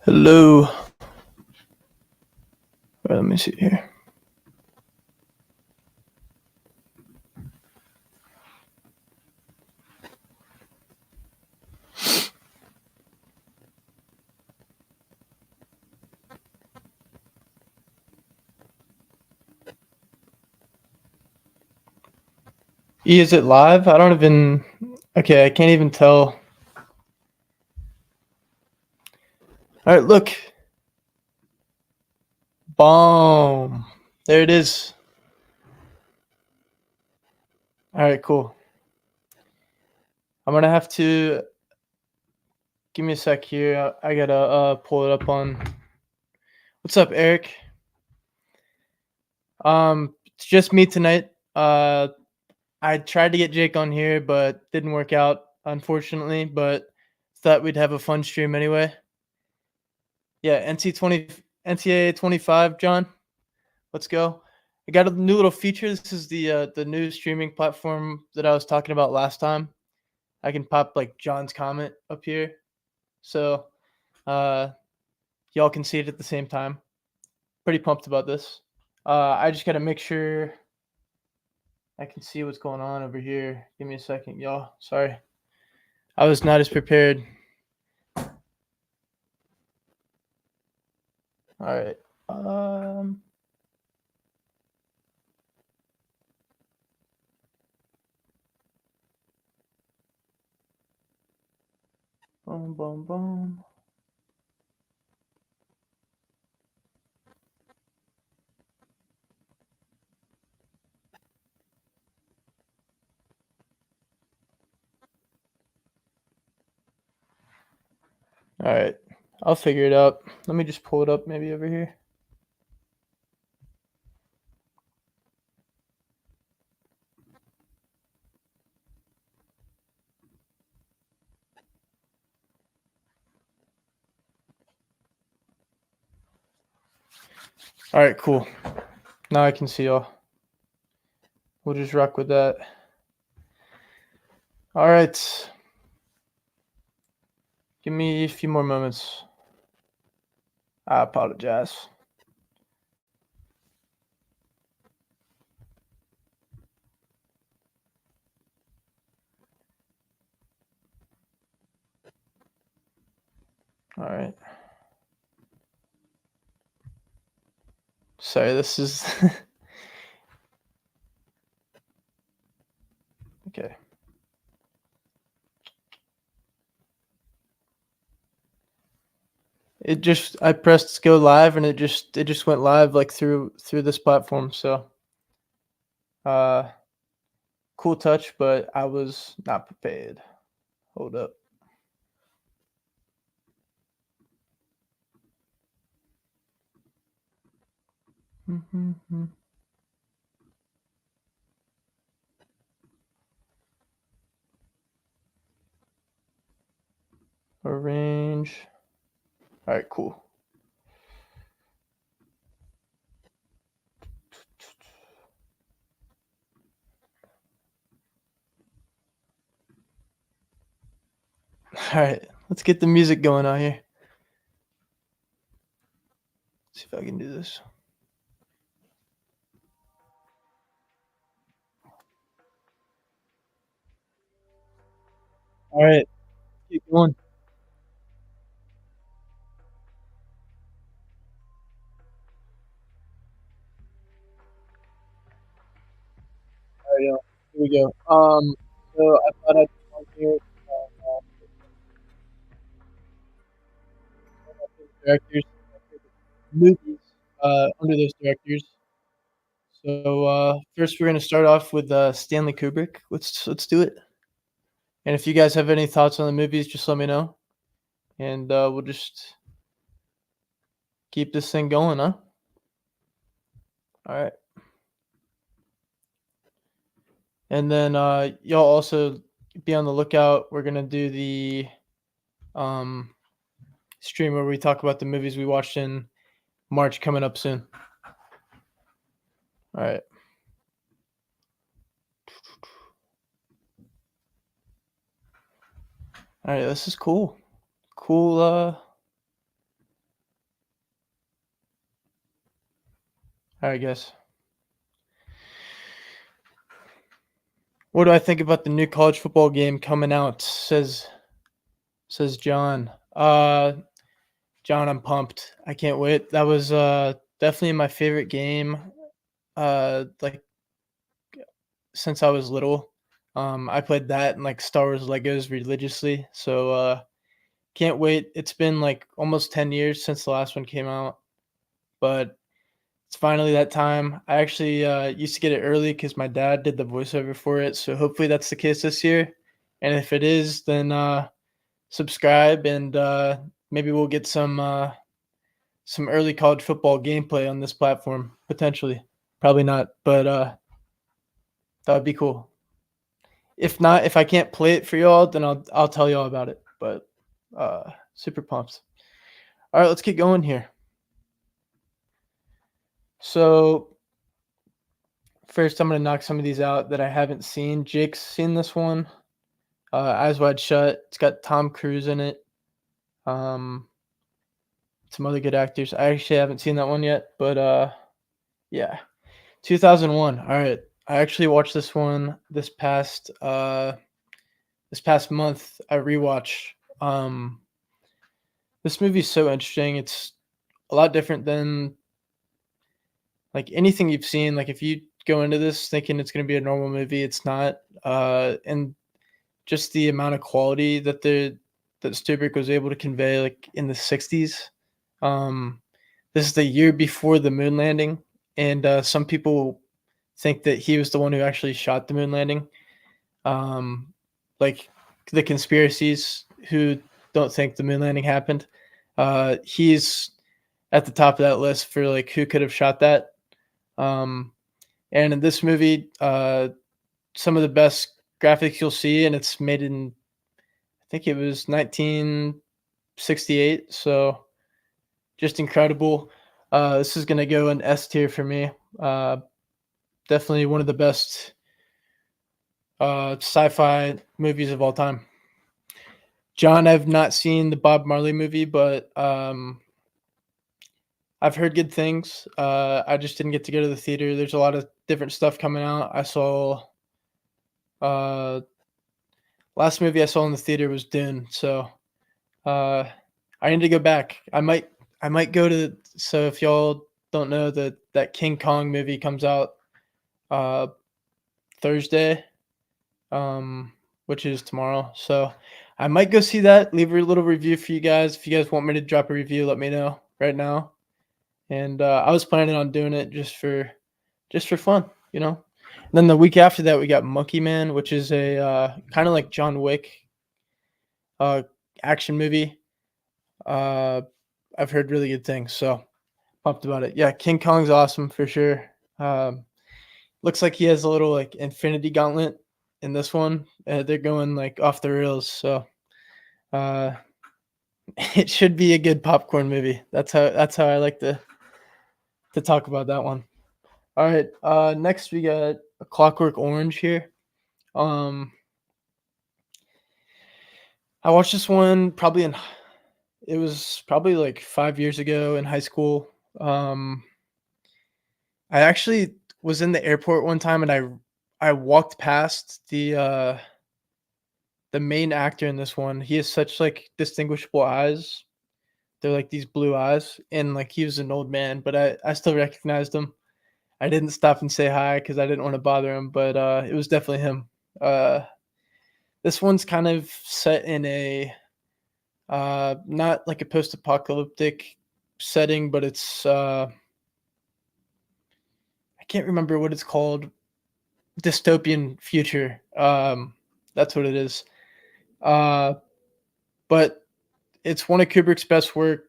Hello. All right, let me see here. Is it live? I don't even. Okay, I can't even tell. All right, look. Boom. There it is. All right, cool. I'm gonna have to give me a sec here. I gotta pull it up on. What's up, Eric? It's just me tonight. I tried to get Jake on here, but didn't work out, unfortunately. But thought we'd have a fun stream anyway. Yeah, NCAA 25, John. Let's go. I got a new little feature. This is the new streaming platform that I was talking about last time. I can pop like John's comment up here, so uh, y'all can see it at the same time. Pretty pumped about this. I just gotta make sure I can see what's going on over here. Give me a second, y'all. Sorry, I was not as prepared. All right. Boom, boom, boom. All right. I'll figure it out. Let me just pull it up maybe over here. All right, cool. Now I can see y'all. We'll just rock with that. All right. Give me a few more moments. I apologize. All right. Sorry, this is okay. I pressed go live and it just went live like through this platform. So uh cool touch, but I was not prepared. Hold up. Mm-hmm. Arrange. All right, cool. All right, let's get the music going out here. See if I can do this. All right, keep going. All right, here we go. So I thought I'd come on here. Directors, movies under those directors. So first, we're gonna start off with Stanley Kubrick. Let's do it. And if you guys have any thoughts on the movies, just let me know, and we'll just keep this thing going, huh? All right. And then y'all also be on the lookout. We're gonna do the um, stream where we talk about the movies we watched in March coming up soon. All right. All right, this is cool. Cool All right, guys. What do I think about the new college football game coming out? Says John. John, I'm pumped. I can't wait. That was definitely my favorite game. Like since I was little. I played that and like Star Wars Legos religiously. So can't wait. It's been like almost 10 years since the last one came out, but it's finally that time. I actually used to get it early because my dad did the voiceover for it. So hopefully that's the case this year. And if it is, then subscribe and maybe we'll get some early college football gameplay on this platform potentially. Probably not, but that would be cool. If not, if I can't play it for y'all, then I'll tell y'all about it. But super pumped. All right, let's get going here. So first, I'm gonna knock some of these out that I haven't seen. Jake's seen this one, Eyes Wide Shut. It's got Tom Cruise in it. Some other good actors. I actually haven't seen that one yet, but yeah, 2001. All right, I actually watched this one this past month. I rewatched. This movie's so interesting. It's a lot different than like anything you've seen. Like if you go into this thinking it's going to be a normal movie, it's not. And just the amount of quality that Spielberg was able to convey, like in the '60s. This is the year before the moon landing, and some people think that he was the one who actually shot the moon landing. Like the conspiracies who don't think the moon landing happened. He's at the top of that list for like who could have shot that. And in this movie, some of the best graphics you'll see, and it's made in, I think it was 1968. So just incredible. This is going to go in S tier for me. Definitely one of the best sci-fi movies of all time. John, I've not seen the Bob Marley movie, but I've heard good things. I just didn't get to go to the theater. There's a lot of different stuff coming out. I saw last movie I saw in the theater was Dune, so I need to go back. I might go to. So if y'all don't know that King Kong movie comes out Thursday, which is tomorrow. So I might go see that. Leave a little review for you guys. If you guys want me to drop a review, let me know right now. And I was planning on doing it just for fun, you know. And then the week after that, we got Monkey Man, which is a kind of like John Wick action movie. I've heard really good things, so pumped about it. Yeah, King Kong's awesome for sure. Looks like he has a little like Infinity Gauntlet in this one. They're going like off the rails, so it should be a good popcorn movie. That's how I like to talk about that one. All right, next we got A Clockwork Orange here. I watched this one it was probably like 5 years ago in high school. I actually was in the airport one time and I walked past the main actor in this one. He has such like distinguishable eyes. They're like these blue eyes, and like he was an old man, but I still recognized him. I didn't stop and say hi because I didn't want to bother him, but it was definitely him. This one's kind of set in a not like a post-apocalyptic setting, but it's I can't remember what it's called. Dystopian future. That's what it is. But it's one of Kubrick's best work.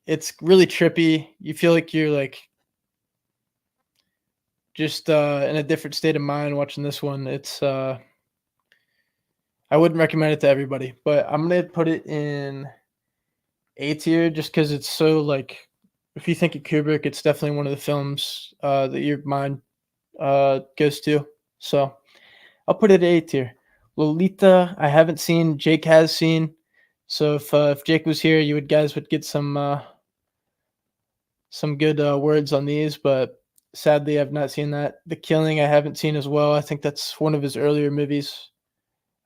It's really trippy. You feel like you're like just in a different state of mind watching this one. It's I wouldn't recommend it to everybody, but I'm gonna put it in A tier just because it's so like, if you think of Kubrick, it's definitely one of the films that your mind goes to. So I'll put it at A tier. Lolita, I haven't seen. Jake has seen. So if Jake was here, guys would get some good words on these. But Sadly, I've not seen that. The Killing, I haven't seen as well. I think that's one of his earlier movies.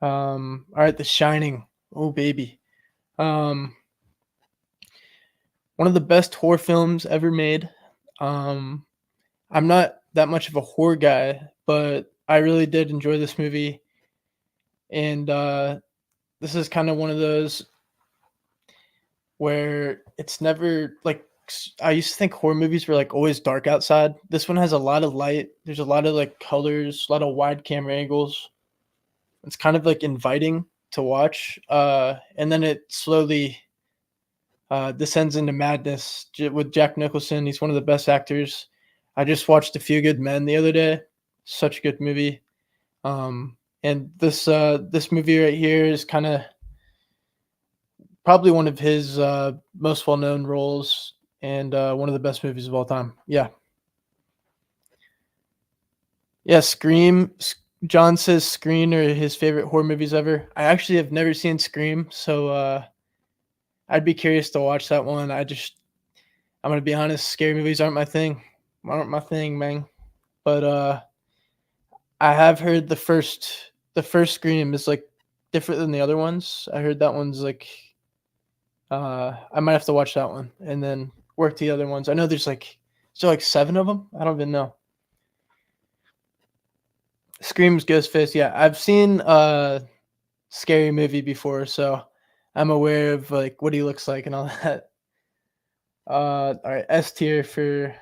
All right, The Shining. Oh, baby. Um, One of the best horror films ever made. Um, I'm not that much of a horror guy, but I really did enjoy this movie. And this is kind of one of those where it's never like I used to think horror movies were like always dark outside. This one has a lot of light. There's a lot of like colors, a lot of wide camera angles. It's kind of like inviting to watch. And then it slowly descends into madness with Jack Nicholson. He's one of the best actors. I just watched A Few Good Men the other day. Such a good movie. And this movie right here is kind of probably one of his most well-known roles and one of the best movies of all time. Yeah. Yeah, Scream. John says Scream are his favorite horror movies ever. I actually have never seen Scream, so I'd be curious to watch that one. I'm gonna be honest, scary movies aren't my thing. Aren't my thing, man. But I have heard the first Scream is like different than the other ones. I heard that one's like I might have to watch that one and then work the other ones. I know there's like 7 of them. I don't even know. Screams Ghostface. Yeah, I've seen Scary Movie before, so I'm aware of like what he looks like and all that. All right, S tier for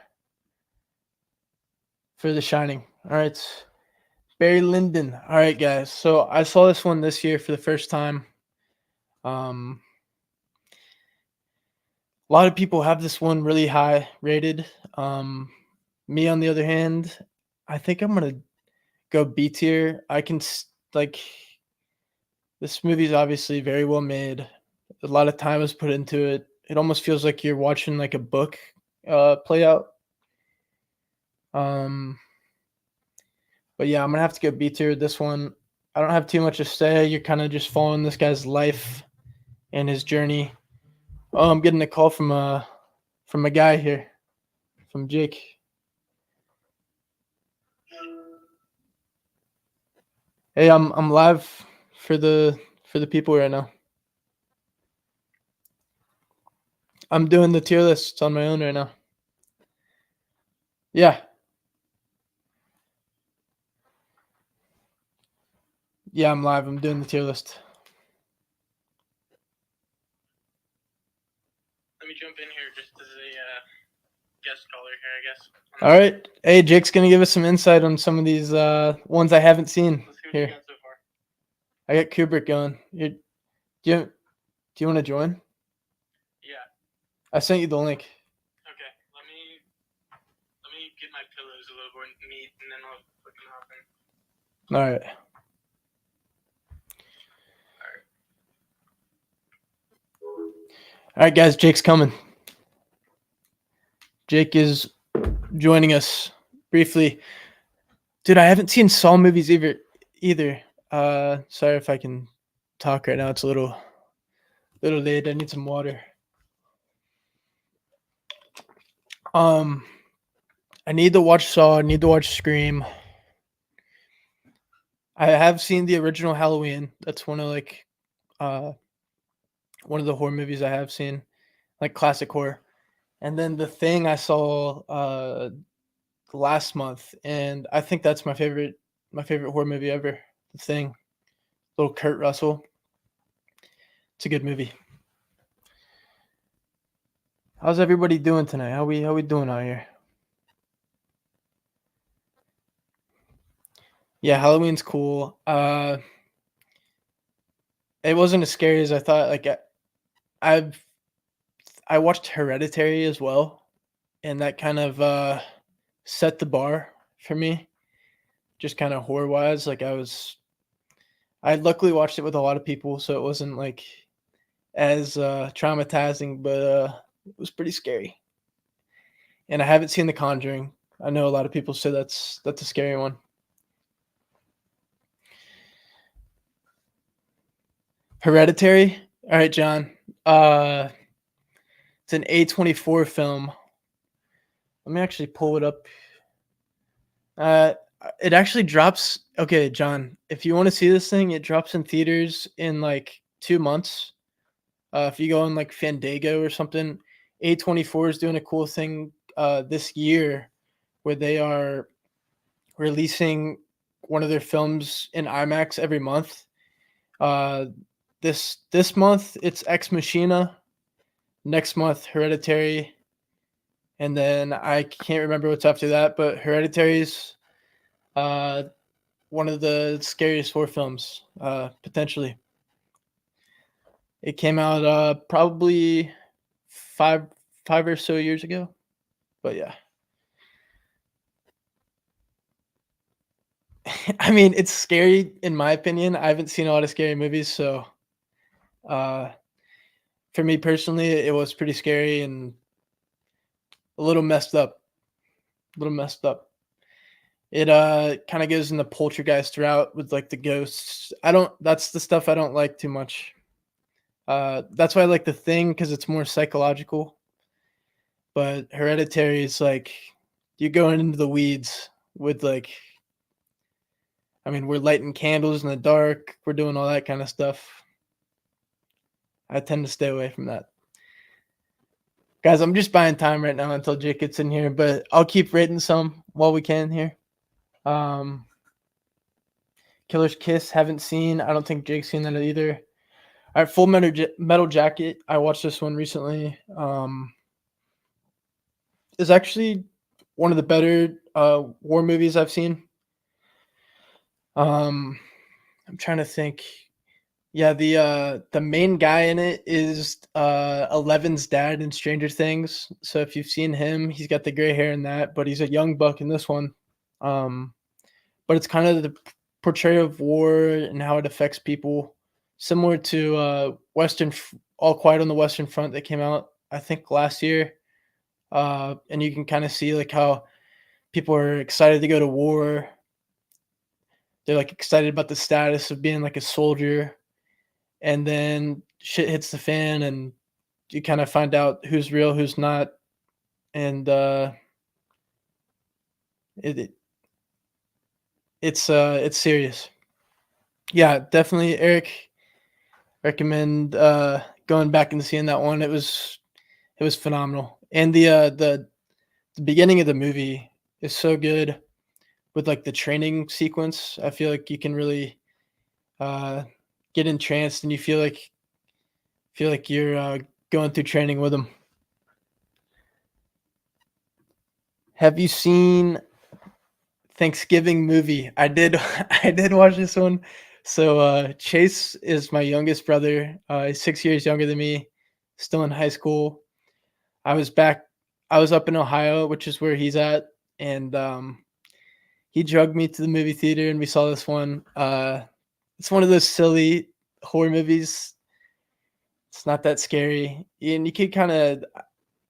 The Shining. All right, Barry Lyndon. All right, guys. So I saw this one this year for the first time. Um, a lot of people have this one really high rated. Me on the other hand, I think I'm gonna go B tier. Like this movie is obviously very well made. A lot of time was put into it. It almost feels like you're watching like a book play out. Um, but yeah, I'm gonna have to go B tier. This one, I don't have too much to say. You're kind of just following this guy's life and his journey. Oh, I'm getting a call from a guy here, from Jake. Hey, I'm live for the people right now. I'm doing the tier lists on my own right now. Yeah. Yeah, I'm live. I'm doing the tier list. Let me jump in here just as a guest caller here, I guess. All right. Hey, Jake's going to give us some insight on some of these ones I haven't seen here. You got so far. I got Kubrick going. Do you want to join? Yeah. I sent you the link. Okay. Let me get my pillows a little more neat and then I'll fucking hop in. All right. All right, guys. Jake's coming. Jake is joining us briefly. Dude, I haven't seen Saw movies either. Sorry if I can talk right now. It's a little late. I need some water. I need to watch Saw. I need to watch Scream. I have seen the original Halloween. That's one of the horror movies I have seen, like classic horror. And then The Thing I saw last month, and I think that's my favorite horror movie ever. The Thing, little Kurt Russell. It's a good movie. How's everybody doing tonight? How we doing out here? Yeah, Halloween's cool. It wasn't as scary as I thought. Like I watched Hereditary as well, and that kind of set the bar for me, just kind of horror wise. Like I luckily watched it with a lot of people, so it wasn't like as traumatizing, but it was pretty scary. And I haven't seen The Conjuring. I know a lot of people say that's a scary one. Hereditary. All right, John. It's an A24 film. Let me actually pull it up Uh, it actually drops. Okay, John, if you want to see this thing, it drops in theaters in like 2 months. If you go on like Fandango or something, A24 is doing a cool thing this year where they are releasing one of their films in IMAX every month. Uh, this month it's Ex Machina. Next month Hereditary, and then I can't remember what's after that. But Hereditary's uh, one of the scariest horror films potentially. It came out probably five or so years ago. But yeah. I mean, it's scary in my opinion. I haven't seen a lot of scary movies, so uh, for me personally, it was pretty scary and a little messed up. A little messed up. It kind of goes in the poltergeist route with like the ghosts. I don't. That's the stuff I don't like too much. That's why I like The Thing because it's more psychological. But Hereditary is like you're going into the weeds with like. I mean, we're lighting candles in the dark. We're doing all that kind of stuff. I tend to stay away from that. Guys, I'm just buying time right now until Jake gets in here, but I'll keep rating some while we can here. Killer's Kiss, haven't seen. I don't think Jake's seen that either. All right, Full Metal Jacket. I watched this one recently. It's actually one of the better war movies I've seen. I'm trying to think. Yeah, the main guy in it is Eleven's dad in Stranger Things. So if you've seen him, he's got the gray hair in that, but he's a young buck in this one. But it's kind of the portrayal of war and how it affects people, similar to All Quiet on the Western Front that came out I think last year. And you can kind of see like how people are excited to go to war. They're like excited about the status of being like a soldier, and then shit hits the fan, and you kind of find out who's real, who's not, and it's serious. Yeah, definitely, Eric. Recommend going back and seeing that one. It was phenomenal, and the beginning of the movie is so good with like the training sequence. I feel like you can really get entranced, and you feel like you're going through training with them. Have you seen Thanksgiving movie? I did. I did watch this one. So Chase is my youngest brother. He's 6 years younger than me. Still in high school. I was back. I was up in Ohio, which is where he's at, and he drugged me to the movie theater, and we saw this one. It's one of those silly horror movies. It's not that scary, and you could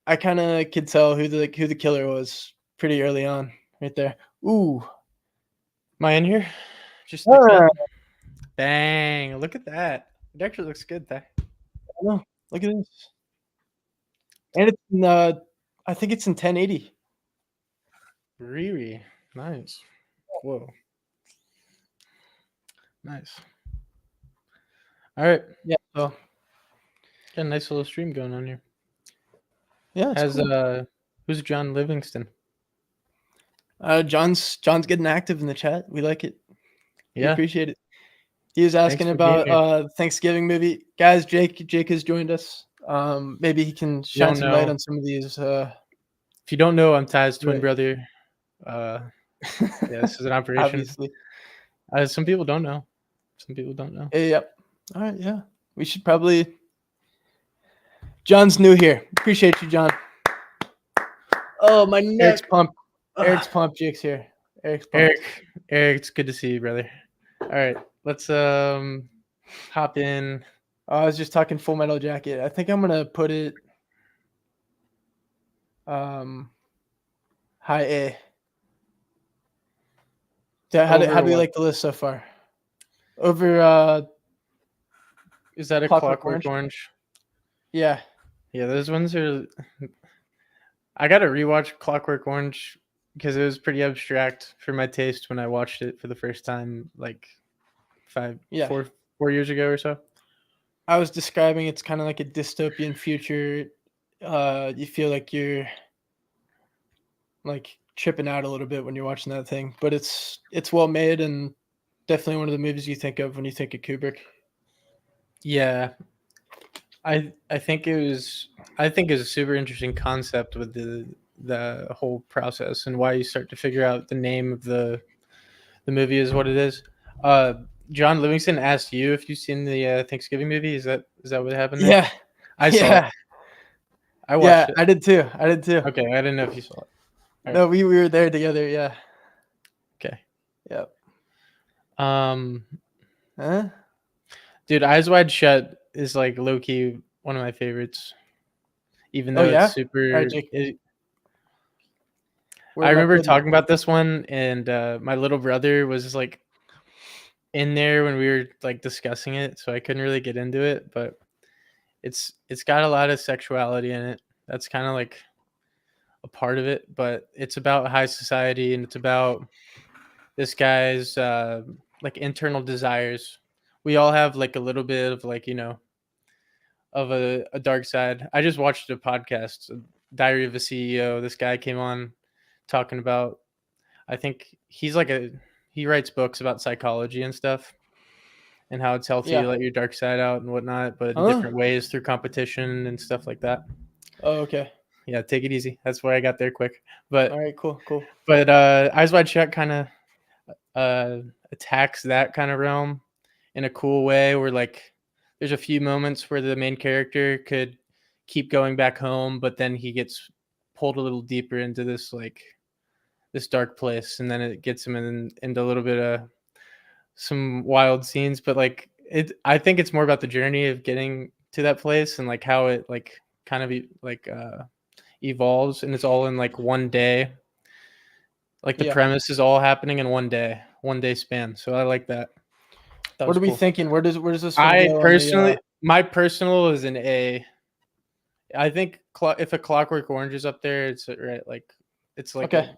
I kind of could tell who the killer was pretty early on, right there. Ooh, Am I in here? Just stick ah, that. Bang! Look at that. It actually looks good there. no, look at this, and I think it's in 1080. Riri. Nice. Whoa. Nice. All right. Yeah, so Got a nice little stream going on here. yeah, it's Has cool. who's John Livingston? John's getting active in the chat. We like it. We Yeah. appreciate it. He was Thanks asking for being about here. Thanksgiving movie. Guys, Jake has joined us. Maybe he can If you shine don't some light know, on some of these. if you don't know, I'm Ty's twin Right. brother. Uh, yeah, this is an operation. Obviously. Some people don't know. Some people don't know. Yep. All right. Yeah. We should probably. John's new here. Appreciate you, John. Oh, my Eric's neck. pumped. Ugh. Eric's pumped. Jake's here. Eric's pumped. Eric, it's good to see you, brother. All right, let's hop in. I was just talking Full Metal Jacket. I think I'm gonna put it high A. How Over do we what? like the list so far? Over Is that a Clockwork Clockwork Orange? Orange? Yeah. Yeah, those ones are. I gotta rewatch Clockwork Orange because it was pretty abstract for my taste when I watched it for the first time, like Yeah. 4 years ago or so. I was describing it's kind of like a dystopian future. You feel like you're like tripping out a little bit when you're watching that thing, but it's well made and definitely one of the movies you think of when you think of Kubrick. Yeah, I think it was a super interesting concept with the whole process and why you start to figure out the name of the movie is what it is. Uh, John Livingston asked you if you've seen the Thanksgiving movie. Is that what happened there? Yeah. I saw it. Yeah. I Yeah, watched it. I did too. I did too. Okay, I didn't know if you saw it. All No, right. we were there together. Yeah. Okay. Yep. Um, Huh? dude, Eyes Wide Shut is like low key one of my favorites, even Oh though it's yeah. All right, super. Jake. Where I am I remember putting it? talking about this one, and my little brother was like in there when we were like discussing it, so I couldn't really get into it. But it's got a lot of sexuality in it. That's kind of like a part of it, but it's about high society and it's about this guy's like internal desires. We all have like a little bit of like of a dark side. I just watched a podcast, Diary of a CEO. This guy came on talking about. I think he writes books about psychology and stuff, and how it's healthy Yeah. to let your dark side out and whatnot, but in Huh? different ways through competition and stuff like that. Oh, okay. Yeah, take it easy. That's why I got there quick. But All right, cool, cool. Eyes Wide Shut kind of attacks that kind of realm in a cool way where like there's a few moments where the main character could keep going back home, but then he gets pulled a little deeper into this dark place, and then it gets him into a little bit of some wild scenes. But like I think it's more about the journey of getting to that place and like how it like kind of evolves, and it's all in like one day. Like the Yeah. premise is all happening in one day span. So I like that. That What was are we cool. thinking? Where does this one go on the My personal is an A. I think if a Clockwork Orange is up there, it's right. Like it's like Okay.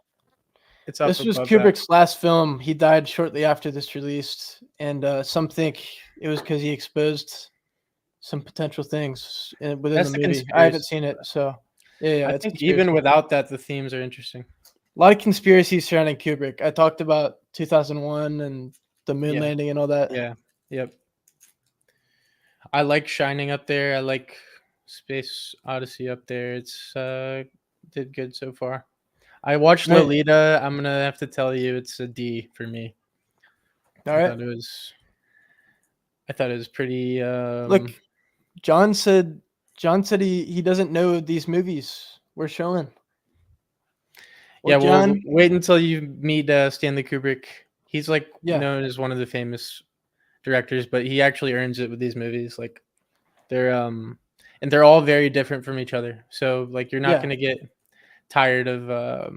it's up This was above that. Kubrick's last film. He died shortly after this released, and some think it was because he exposed some potential things within the That's the movie. I haven't conspiracy. seen it, so yeah, I it's think even conspiracy. without that, the themes are interesting. A lot of conspiracies surrounding Kubrick. I talked about 2001 and the moon Yeah, landing and all that. yeah, yep. I like Shining up there. I like Space Odyssey up there. It's did good so far. I watched Right. Lolita. I'm gonna have to tell you, it's a D for me. All I right. thought it was. I thought it was pretty. Look, John said he doesn't know these movies we're showing. Well, Yeah, well, John, wait until you meet Stanley Kubrick. He's like yeah, known as one of the famous directors, but he actually earns it with these movies. Like they're and they're all very different from each other. So like you're not yeah, gonna get tired of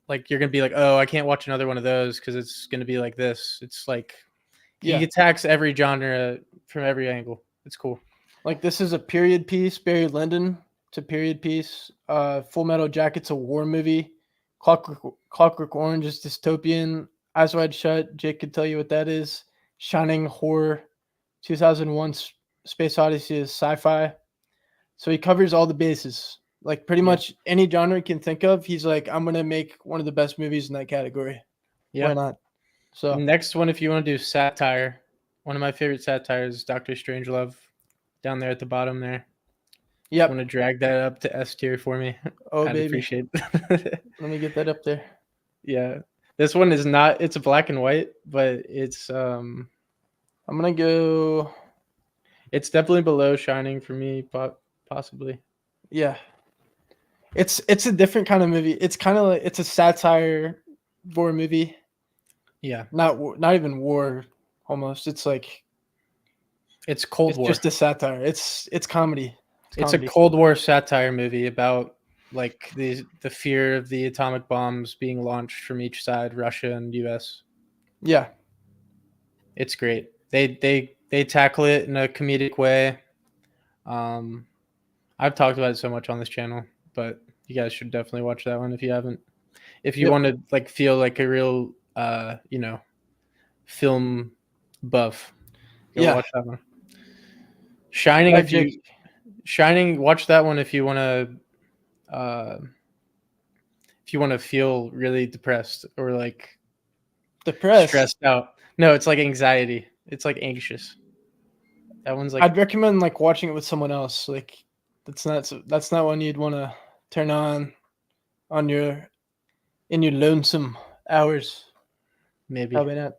like you're gonna be like, oh, I can't watch another one of those because it's gonna be like this. It's like he yeah. attacks every genre from every angle. It's cool. Like this is a period piece. Barry Lyndon, it's a period piece. Full Metal Jacket's a war movie. Clockwork Orange is dystopian. Eyes Wide Shut, Jake could tell you what that is. Shining horror. 2001 Space Odyssey is sci-fi. So he covers all the bases. Like pretty Yeah. much any genre you can think of, he's like, I'm gonna make one of the best movies in that category. Yeah. Why not? So Next one, if you want to do satire, one of my favorite satires is Doctor Strangelove, down there at the bottom there. yep. Want to drag that up to S tier for me? Oh I'd baby. appreciate. Let me get that up there. Yeah, this one is not. It's a black and white, but I'm gonna go. it's definitely below Shining for me, possibly. Yeah. It's a different kind of movie. It's kind of like it's a satire war movie. Yeah, Not even war almost. It's like it's Cold it's War. just a satire. It's comedy. It's a Cold War satire movie about like the fear of the atomic bombs being launched from each side, Russia and U.S. Yeah. It's great. They tackle it in a comedic way. I've talked about it so much on this channel, but you guys should definitely watch that one if you haven't. if you Yep. want to like feel like a real film buff, go Yeah. watch that one. Shining, Right, Jake. Watch that one if you want to feel really depressed or like Depressed. stressed out. No, it's like anxiety. It's like anxious. That one's like I'd recommend like watching it with someone else. Like that's not one you'd want to turn on in your lonesome hours. maybe. Probably not.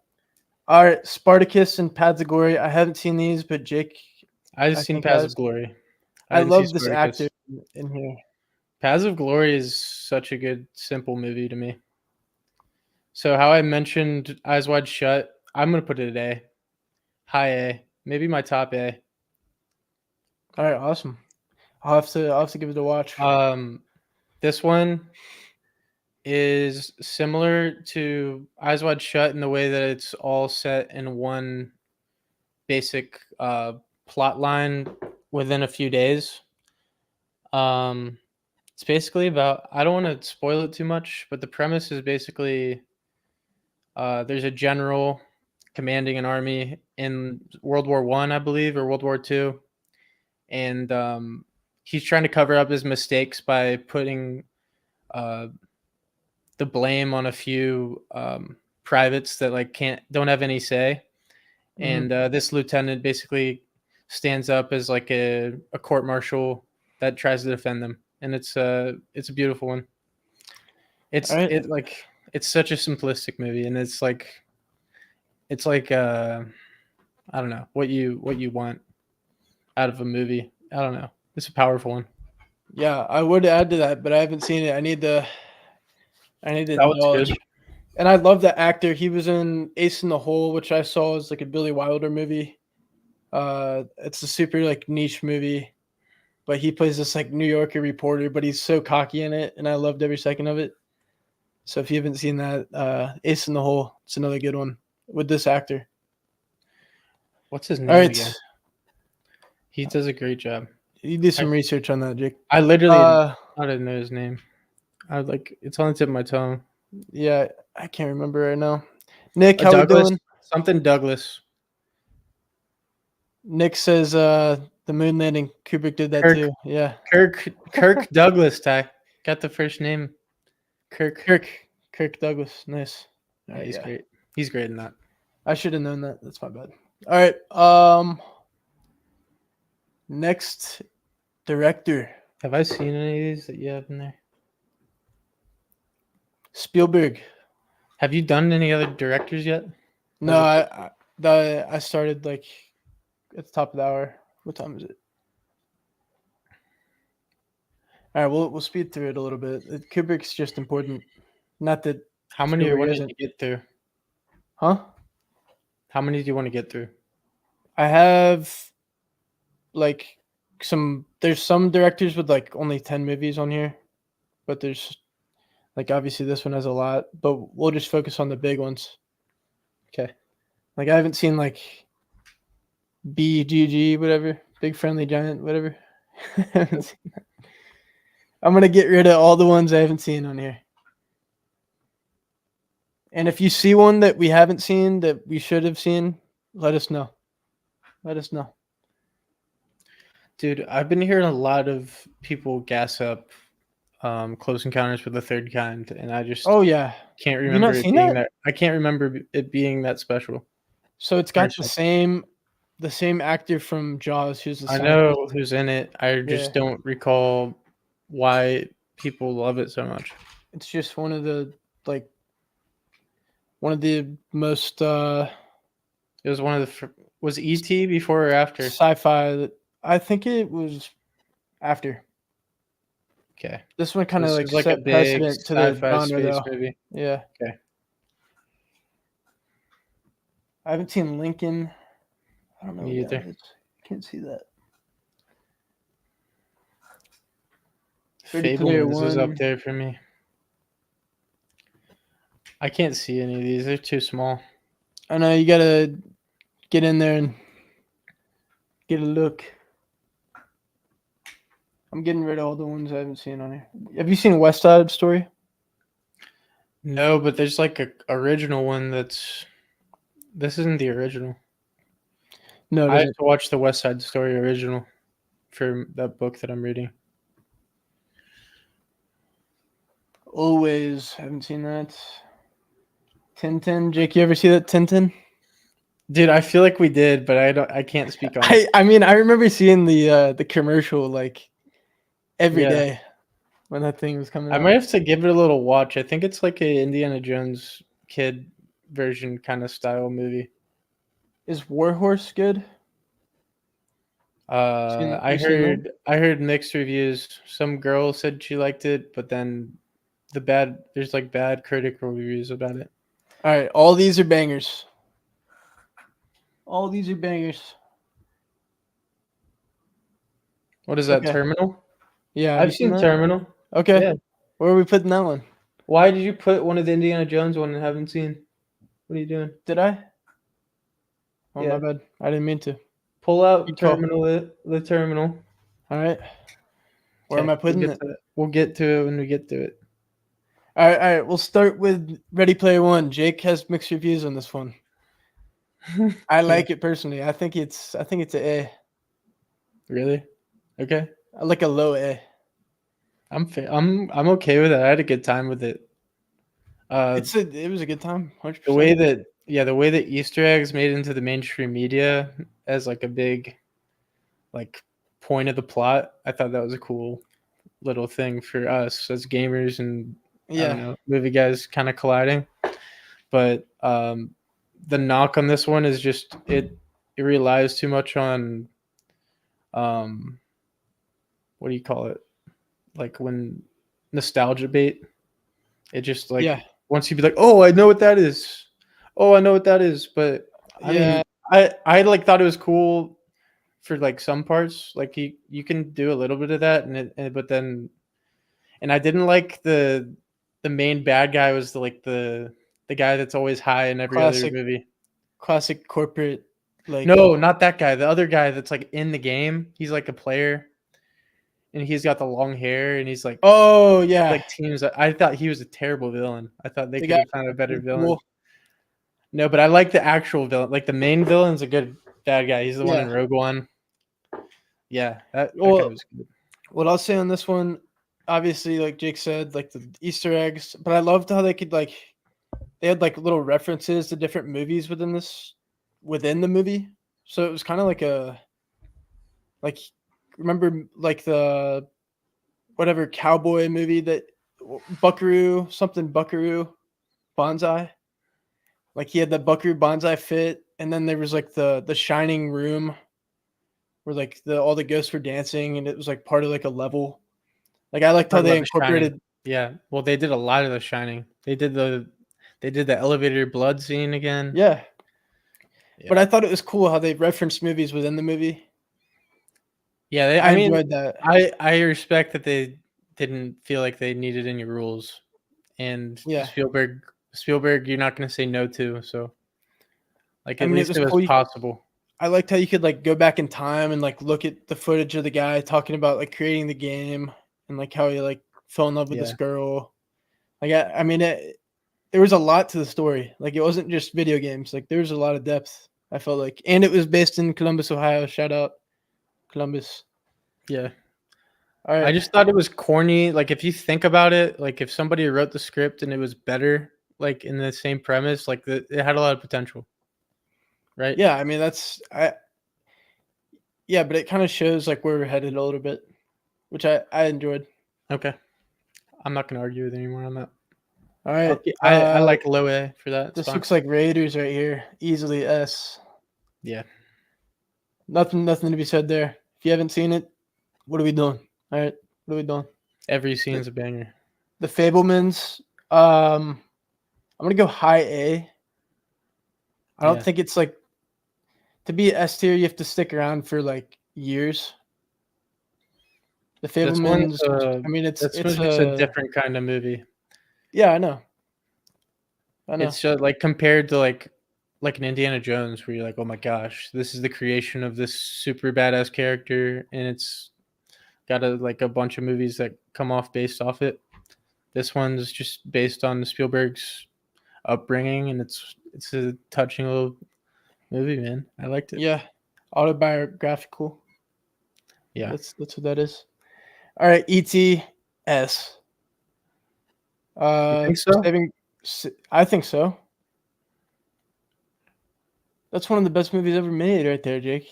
All right, Spartacus and Paths of Glory. I haven't seen these, but Jake, I've I seen think Paths has. of Glory. I I didn't see love this Spartacus. actor in here. Paths of Glory is such a good, simple movie to me. So how I mentioned Eyes Wide Shut, I'm gonna put it at A, high A, maybe my top A. All right, awesome. I'll have to give it a watch. This one is similar to Eyes Wide Shut in the way that it's all set in one basic plot line within a few days. It's basically about, I don't want to spoil it too much, but the premise is basically there's a general commanding an army in World War One, I believe, or World War Two, and he's trying to cover up his mistakes by putting the blame on a few privates that like don't have any say. And this lieutenant basically stands up as like a court martial that tries to defend them, and it's a beautiful one. All right. It's such a simplistic movie, and it's like I don't know what you want out of a movie. I don't know. It's a powerful one. Yeah, I would add to that, but I haven't seen it. I need the That one's knowledge. good. And I love that actor. He was in Ace in the Hole, which I saw as like a Billy Wilder movie. It's a super like niche movie, but he plays this like New Yorker reporter, but he's so cocky in it, and I loved every second of it. So if you haven't seen that, Ace in the Hole, it's another good one with this actor. What's his All name right, again? He does a great job. you do some research on that, Jake. I literally I didn't know his name. It's on the tip of my tongue. Yeah, I can't remember right now. Nick, how we Douglas, doing? something Douglas. Nick says the moon landing. Kubrick did that Kirk. too. Yeah. Kirk Douglas, Ty. Got the first name. Kirk Douglas. Nice. Yeah, he's great. He's great in that. I should have known that. That's my bad. All right. Next director. Have I seen any of these that you have in there? Spielberg. Have you done any other directors yet? No, I started like at the top of the hour. What time is it? All right, we'll speed through it a little bit. Kubrick's just important. Not that. How many do you want isn't. to get through? Huh? How many do you want to get through? I have like there's some directors with like only 10 movies on here, but there's like obviously this one has a lot, but we'll just focus on the big ones. Okay. Like I haven't seen like BGG, whatever, Big Friendly Giant, whatever. I haven't seen that. I'm gonna get rid of all the ones I haven't seen on here. And if you see one that we haven't seen that we should have seen, let us know. Let us know. Dude, I've been hearing a lot of people gas up Close Encounters with the Third Kind, and I just can't remember it being that? I can't remember it being that special. So it's got the same actor from Jaws who's the I know who's in it. I just don't recall why people love it so much. It's just one of the most it was one of the was E.T. before or after sci-fi that I think it was after. Okay. This one kind of like a set big precedent to the genre space though. movie. Yeah. Okay. I haven't seen Lincoln. I don't know. Me either. I can't see that. Fablemans is up there for me. I can't see any of these. They're too small. I know you gotta get in there and get a look. I'm getting rid of all the ones I haven't seen on here. Have you seen West Side Story? No, but there's like a original one that's. This isn't the original. No, it I have isn't. to watch the West Side Story original for that book that I'm reading. Always haven't seen that. Tintin, Jake, you ever see that Tintin? Dude, I feel like we did, but I can't speak on it. I mean I remember seeing the commercial like every Yeah. day when that thing was coming I out. might have to give it a little watch. I think it's like a Indiana Jones kid version kind of style movie. Is Warhorse good? I You seen that? I heard mixed reviews. Some girl said she liked it, but then there's like bad critical reviews about it. All right, all these are bangers. All these are bangers. What is that, Okay. Terminal? Yeah, have you I've seen seen that? Terminal. Okay. Yeah. Where are we putting that one? Why did you put one of the Indiana Jones one and haven't seen? What are you doing? Did I? Oh, my Yeah. bad. I didn't mean to. Pull out Good call. Terminal the Terminal. All right. Where am Okay, I putting it? we'll get to it when we get to it. All right. We'll start with Ready Player One. Jake has mixed reviews on this one. I like it personally. I think it's an A. Really? Okay. I like a low A. I'm okay with it. I had a good time with it. It was a good time. 100%. The way that Easter eggs made it into the mainstream media as like a big like point of the plot, I thought that was a cool little thing for us as gamers and I don't Yeah. know, movie guys kind of colliding. But the knock on this one is just it relies too much on what do you call it? Like when nostalgia bait. It just like Yeah. wants you to be like, oh, I know what that is. Oh, I know what that is. But I Yeah. mean, I like thought it was cool for like some parts. Like you can do a little bit of that, but then and I didn't like the main bad guy was the guy that's always high in every other Classic movie. corporate like No, not that guy. The other guy that's like in the game. He's like a player, and he's got the long hair, and he's oh yeah. like teams. I thought he was a terrible villain. I thought they The could guy have found a better with the villain. pool. No, but I like the actual villain. Like the main villain's a good bad guy. He's the one in Yeah. Rogue One. Yeah, that guy Well, was good. what I'll say on this one, obviously, like Jake said, like the Easter eggs, but I loved how they could like they had like little references to different movies within the movie. So it was kind of like a like remember like the whatever cowboy movie that Buckaroo Banzai. Like he had the Buckaroo Banzai fit, and then there was like the Shining Room where like all the ghosts were dancing, and it was like part of like a level. Like I liked how Talk they about The Shining. incorporated. Yeah, well, they did a lot of The Shining. They did the elevator blood scene again. Yeah, but Yeah, I thought it was cool how they referenced movies within the movie. yeah. I I mean, enjoyed that. I respect that they didn't feel like they needed any rules, and Yeah, Spielberg, you're not going to say no to. So, like, I at mean it least was it was cool. possible. I liked how you could like go back in time and like look at the footage of the guy talking about like creating the game and like how he like fell in love with this Yeah, girl. Like I mean there was a lot to the story. Like it wasn't just video games. Like there was a lot of depth. I felt like, and it was based in Columbus, Ohio. Shout out Columbus. yeah. All I right. just thought it was corny. Like if you think about it, like if somebody wrote the script and it was better, like in the same premise, like it had a lot of potential, right? Yeah, I mean yeah, but it kind of shows like where we're headed a little bit, which I enjoyed. Okay, I'm not gonna argue with you anymore on that. All right. I like low A for that. It's This fine. looks like Raiders right here. Easily S. Yeah, Nothing to be said there. If you haven't seen it, what are we doing? All right. What are we doing? every scene's a banger. The Fablemans. I'm gonna go high A. I don't Yeah, think it's like to be S tier, you have to stick around for like years. The this one's Fablemans. I mean, this it's one's just a a different kind of movie. yeah. I know. I know. It's just like compared to like an Indiana Jones, where you're like, oh my gosh, this is the creation of this super badass character, and it's got a bunch of movies that come off based off it. This one's just based on Spielberg's upbringing, and it's a touching little movie, man. I liked it. Yeah, autobiographical. Yeah. That's what that is. All right, E.T. S. You think so? I think so. That's one of the best movies ever made, right there, Jake.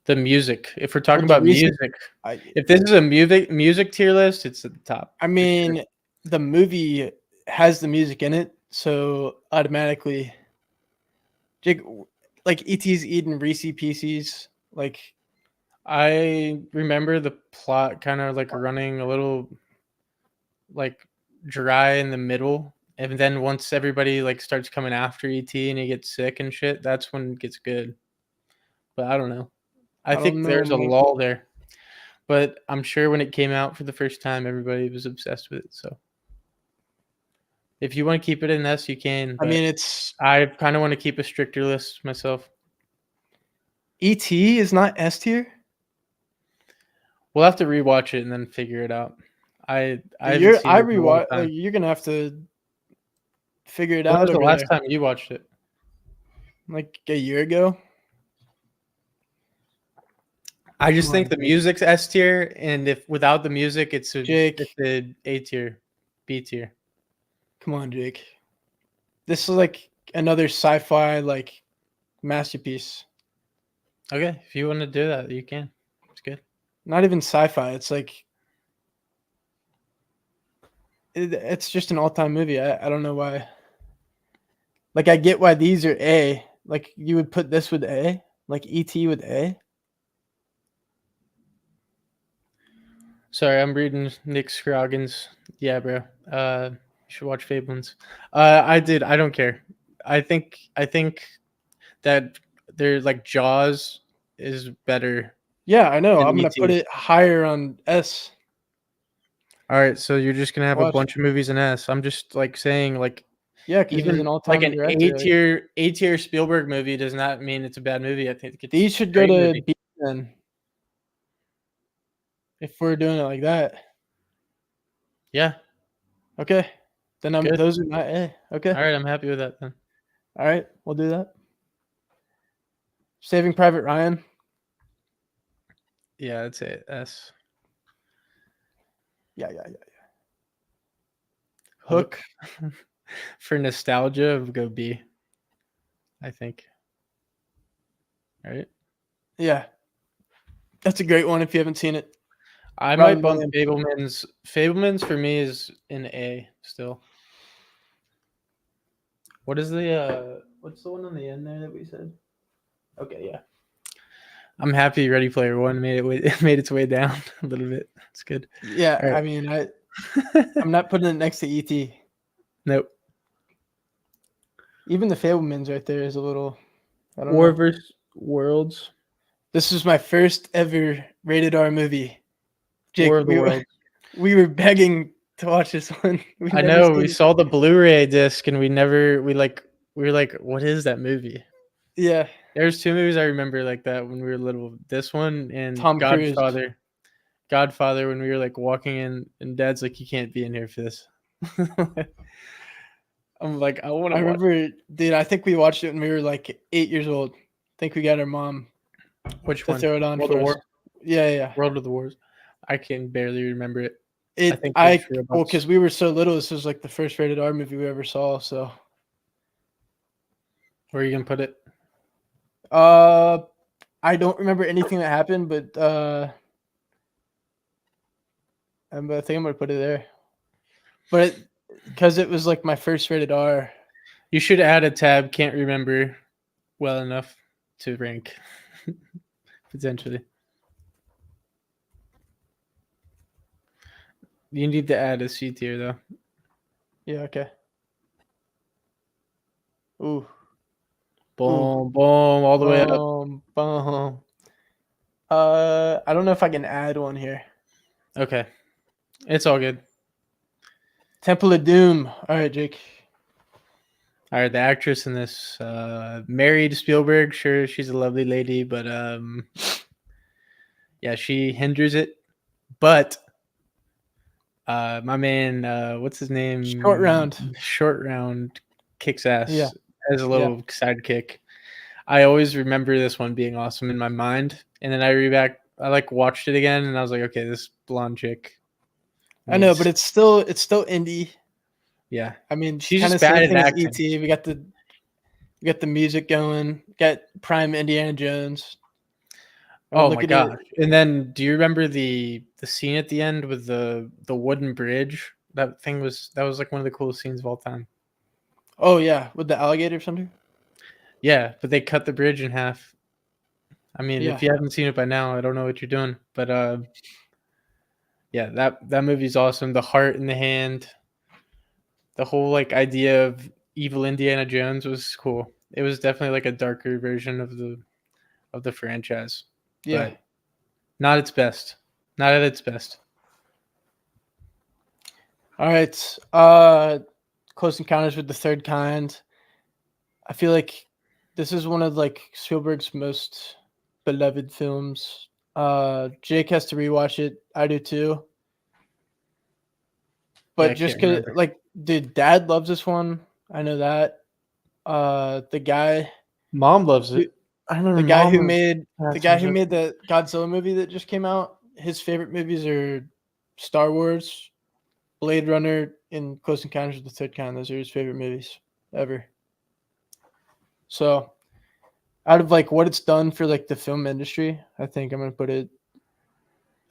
The music. If we're talking With the about recent, music, I, if this is a music tier list, it's at the top. I mean, the movie has the music in it, so automatically, Jake, like E.T.'s eating Reese Pieces, like I remember the plot kind of like running a little like dry in the middle, and then once everybody like starts coming after ET and he gets sick and shit, that's when it gets good. But I don't know. I I don't think know, there's a man. lull there. But I'm sure when it came out for the first time, everybody was obsessed with it. So if you want to keep it in S, you can. I But mean, it's I kind of want to keep a stricter list myself. E.T. is not S tier. We'll have to rewatch it and then figure it out. I haven't You're seen I it in a long rewatch time. like you're gonna have to figure it When out was the over last there. time you watched it? Like a year ago. I just Come think on, the Jake. music's S tier, and if without the music, it's a Jake. A tier, B tier. Come on, Jake. This is like another sci-fi like masterpiece. Okay, if you want to do that, you can. It's good. Not even sci-fi. It's like it's just an all-time movie. I don't know why. Like I get why these are A. Like you would put this with A. Like E.T. with A. Sorry, I'm reading Nick Scroggins. Yeah, bro. You should watch Fablemans. I did. I don't care. I think that they're like Jaws is better Yeah, I know. than I'm gonna put ET. it higher on S. All right, so you're just gonna have a Watch. bunch of movies in S. I'm just like saying like Yeah, because he's even an like all-time an director. A tier Spielberg movie does not mean it's a bad movie. I think it's These a should go great to movie. B then. If we're doing it like that. Yeah, Okay. Then good. those are my A. Okay. All right, I'm happy with that then. All right, we'll do that. Saving Private Ryan. Yeah, that's it. S. Yeah. Hook. Hook. For nostalgia, go B. I think. Right. Yeah. That's a great one if you haven't seen it. I Robin might bump Williams. Fablemans. Fablemans for me is in A still. What is the what's the one on the end there that we said? Okay, yeah. I'm happy Ready Player One made its way down a little bit. It's good. Yeah, All right. I mean, I'm not putting it next to E.T. Nope. Even the Fablemans right there is a little. I don't War know. vs. Worlds. This was my first ever rated R movie. Jake, War of the Worlds. we were begging to watch this one. We've I never know. We seen it. saw the Blu-ray disc, and we were like, what is that movie? Yeah, There's two movies I remember like that when we were little. This one and Tom Cruise. Godfather when we were like walking in and Dad's like, you can't be in here for this. I'm like, I want I to watch. remember, dude. I think we watched it when we were like 8 years old. I think we got our mom Which to one? throw it on World for of us. War. Yeah. World of the Wars. I can barely remember it. I think it was Well, Robots. because we were so little, this was like the first rated R movie we ever saw. So, Where are you gonna put it? I don't remember anything that happened, but I think I'm gonna put it there. But because it was like my first rated R. You should add a tab. Can't remember well enough to rank potentially. You need to add a C tier though. Yeah. Okay. Ooh. Boom, boom, all the way up. Boom. I don't know if I can add one here. Okay, it's all good. Temple of Doom. All right, Jake. All right, the actress in this married Spielberg. Sure, she's a lovely lady, but yeah, she hinders it. But My man, what's his name? Short Round. Short Round kicks ass Yeah. as a little sidekick. I always remember this one being awesome in my mind, and then I like watched it again, and I was like, okay, this blonde chick. I know, but it's still indie. Yeah. I mean, She's kind just of same bad at thing as acting. E.T. We got the music going. Got prime Indiana Jones. Oh Look my at gosh! it. And then, do you remember the scene at the end with the wooden bridge? That was like one of the coolest scenes of all time. Oh yeah, with the alligator or something. Yeah, but they cut the bridge in half. I mean, Yeah. if you haven't seen it by now, I don't know what you're doing. But yeah, that movie's awesome. The heart in the hand, the whole like idea of evil Indiana Jones was cool. It was definitely like a darker version of the franchise, Yeah. but not its best. Not at its best. All right. Close Encounters with the Third Kind. I feel like this is one of like Spielberg's most beloved films. Jake has to rewatch it. I do too. But I just can't cause remember. like dude, dad loves this one. I know that. The guy Mom loves who it. I remember the guy who mom made had the some guy who shit. made the Godzilla movie that just came out, his favorite movies are Star Wars, Blade Runner, and Close Encounters with the Third Kind. Those are his favorite movies ever. So out of like what it's done for like the film industry, I think I'm gonna put it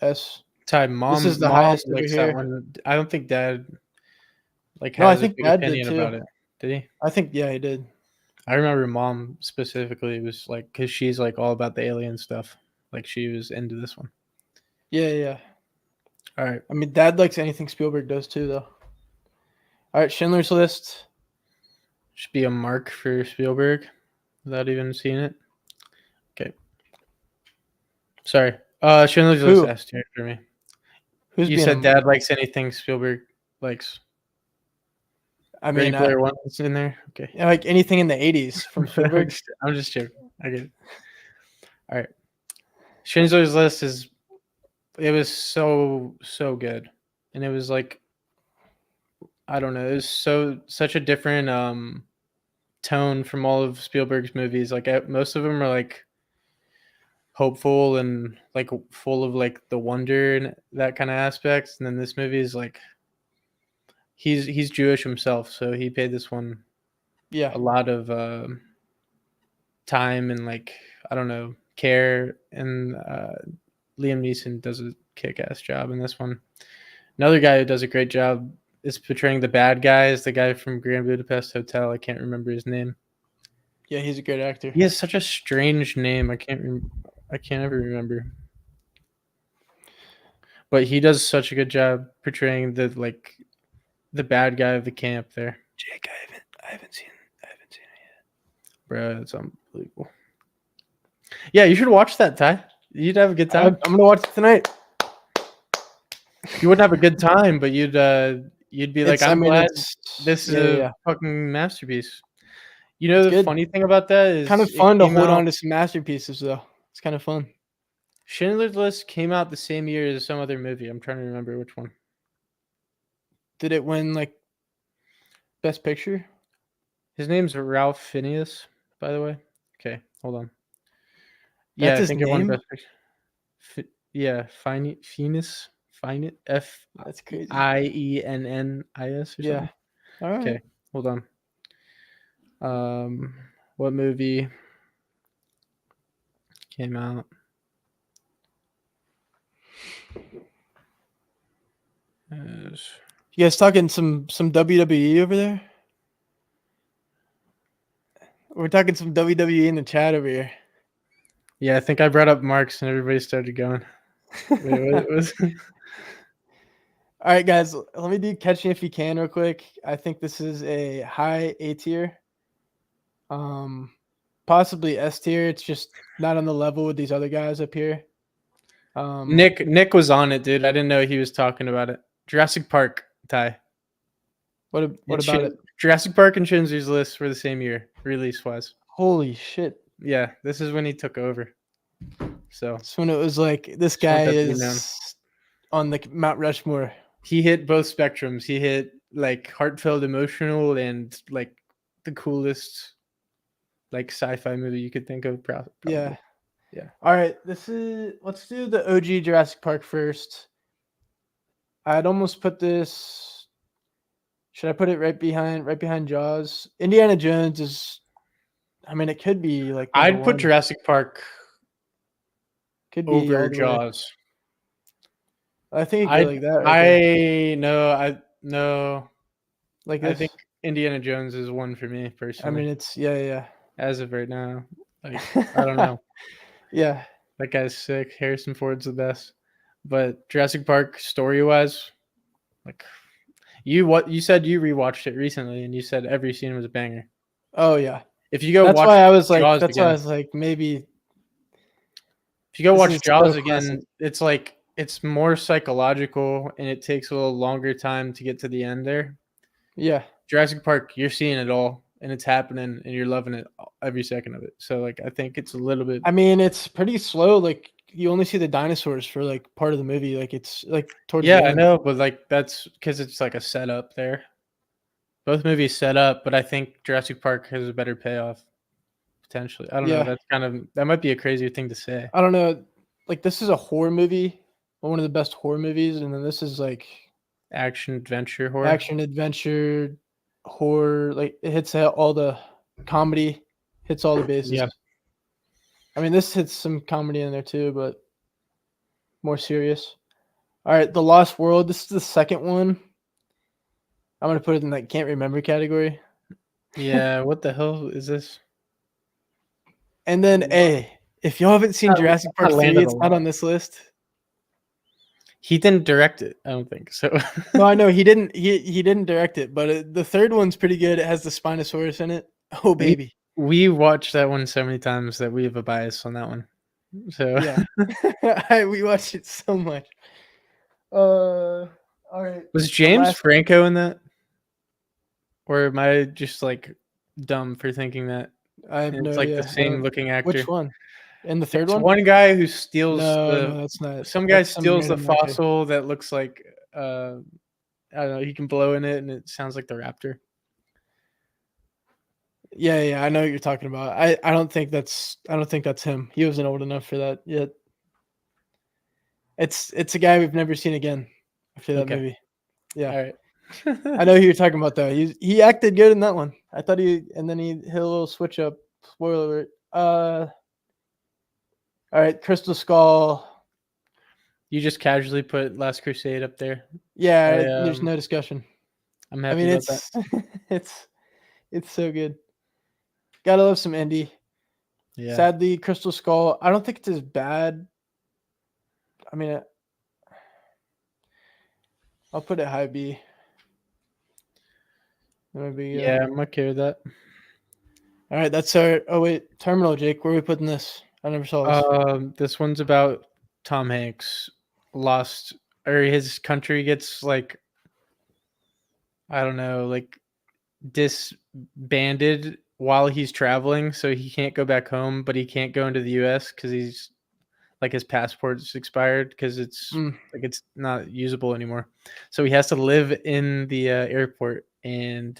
S. Ty, This is the mom highest over likes that here. one. I don't think dad like No, I has a think big Dad did opinion too. about it. Did he? I think yeah, he did. I remember mom specifically was like, because she's like all about the alien stuff. Like she was into this one. Yeah, yeah. All right, I mean, Dad likes anything Spielberg does too, though. All right, Schindler's List. should be a mark for Spielberg without even seeing it. Okay, sorry. Schindler's List Who? asked here for me. Who's You being said a? dad likes anything Spielberg likes. I Ready mean, Player One is in there. Okay, like anything in the '80s from Spielberg. I'm just joking. I get it. All right, Schindler's List is. It was so good, and it was like I don't know. It was such a different tone from all of Spielberg's movies. Like most of them are like hopeful and like full of like the wonder and that kind of aspects. And then this movie is like he's Jewish himself, so he paid this one Yeah, a lot of time and like I don't know care. And Liam Neeson does a kick-ass job in this one. Another guy who does a great job is portraying the bad guy is the guy from Grand Budapest Hotel. I can't remember his name. yeah, he's a great actor. He has such a strange name. I can't ever remember. But he does such a good job portraying the bad guy of the camp there. Jake, I haven't seen it yet. Bro, it's unbelievable. Yeah, you should watch that, Ty. You'd have a good time. I'm gonna watch it tonight. You wouldn't have a good time, but you'd be like, I'm glad this is a fucking masterpiece. You know, the funny thing about that is kind of fun to hold on to some masterpieces, though. It's kind of fun. Schindler's List came out the same year as some other movie. I'm trying to remember which one. Did it win like Best Picture? His name's Ralph Fiennes, by the way. Okay, hold on. That's I his think it won name? Best Picture. Fiennes. F. That's crazy. Iennis or something. Yeah. All right. Okay, hold on. What movie came out? You guys talking some WWE over there? We're talking some WWE in the chat over here. Yeah, I think I brought up Marks and everybody started going. It was. All right, guys, let me do Catch Me If You Can real quick. I think this is a high A tier. Possibly S tier. It's just not on the level with these other guys up here. Nick was on it, dude. I didn't know he was talking about it. Jurassic Park, Ty. What about it? Jurassic Park and Schindler's List were the same year, release-wise. Holy shit. Yeah, this is when he took over. So it's when it was like this guy is on the Mount Rushmore he hit both spectrums. He hit like heartfelt, emotional, and like the coolest like sci-fi movie you could think of. Probably. Yeah. Yeah. All right. Let's do the OG Jurassic Park first. I'd almost put this. Should I put it right behind Jaws? Indiana Jones is. I mean, it could be like number I'd put one. Jurassic Park Could be over all the way. Jaws. I think it could go I like that right there. I no I no Like I think this. Indiana Jones is one for me I personally. mean, it's yeah. As of right now, like I don't know. Yeah. That guy's sick. Harrison Ford's the best. But Jurassic Park story wise, like you said you rewatched it recently and you said every scene was a banger. Oh yeah. If you go That's watch why I was like. Jaws That's why I again, was like maybe if you go this watch is so Jaws classic. again, it's like it's more psychological and it takes a little longer time to get to the end there. Yeah. Jurassic Park, you're seeing it all and it's happening and you're loving it every second of it. So like I think it's a little bit I mean, it's pretty slow. Like you only see the dinosaurs for like part of the movie. Like it's like towards yeah, the I end. know, but like that's because it's like a setup there. Both movies set up, but I think Jurassic Park has a better payoff potentially. I don't know. Yeah. That's kind of that might be a crazy thing to say. I don't know. Like this is a horror movie, one of the best horror movies, and then this is like Action adventure horror. action adventure horror. Like it hits all the comedy, hits all the bases. Yeah. I mean, this hits some comedy in there too, but more serious. All right, The Lost World. This is the second one. I'm gonna put it in that can't remember category. Yeah. What the hell is this? And then if y'all haven't seen Jurassic I Park 3, landed a it's not lot. on this list. He didn't direct it. I don't think so. No, I know he didn't. He didn't direct it, but the third one's pretty good. It has the Spinosaurus in it. Oh baby, we watched that one so many times that we have a bias on that one. So yeah. We watched it so much. All right. was The James last. Franco in that? Or am I just like dumb for thinking that? I have And no it's like the idea. I same don't. looking actor. Which one? In the third It's one? one guy who steals No, that's not. some guy That's some steals the random actor. fossil that looks like I don't know, he can blow in it and it sounds like the raptor. Yeah. I know what you're talking about. I don't think that's him. He wasn't old enough for that yet. It's a guy we've never seen again after that Okay. movie. Yeah. All right. I know who you're talking about though. He acted good in that one. I thought and then he hit a little switch up. Spoiler alert. All right, Crystal Skull. You just casually put Last Crusade up there. Yeah, there's no discussion. I'm I happy mean, about that. it's so good. Gotta love some indie. Yeah. Sadly, Crystal Skull. I don't think it's as bad. I mean, I'll put it high B. Yeah, I'm okay with that. All right, that's our. Oh wait, Terminal, Jake. Where are we putting this? I never saw this. This one's about Tom Hanks lost, or his country gets like, I don't know, like disbanded while he's traveling, so he can't go back home, but he can't go into the U.S. because he's like his passport's expired because it's like it's not usable anymore. So he has to live in the airport. And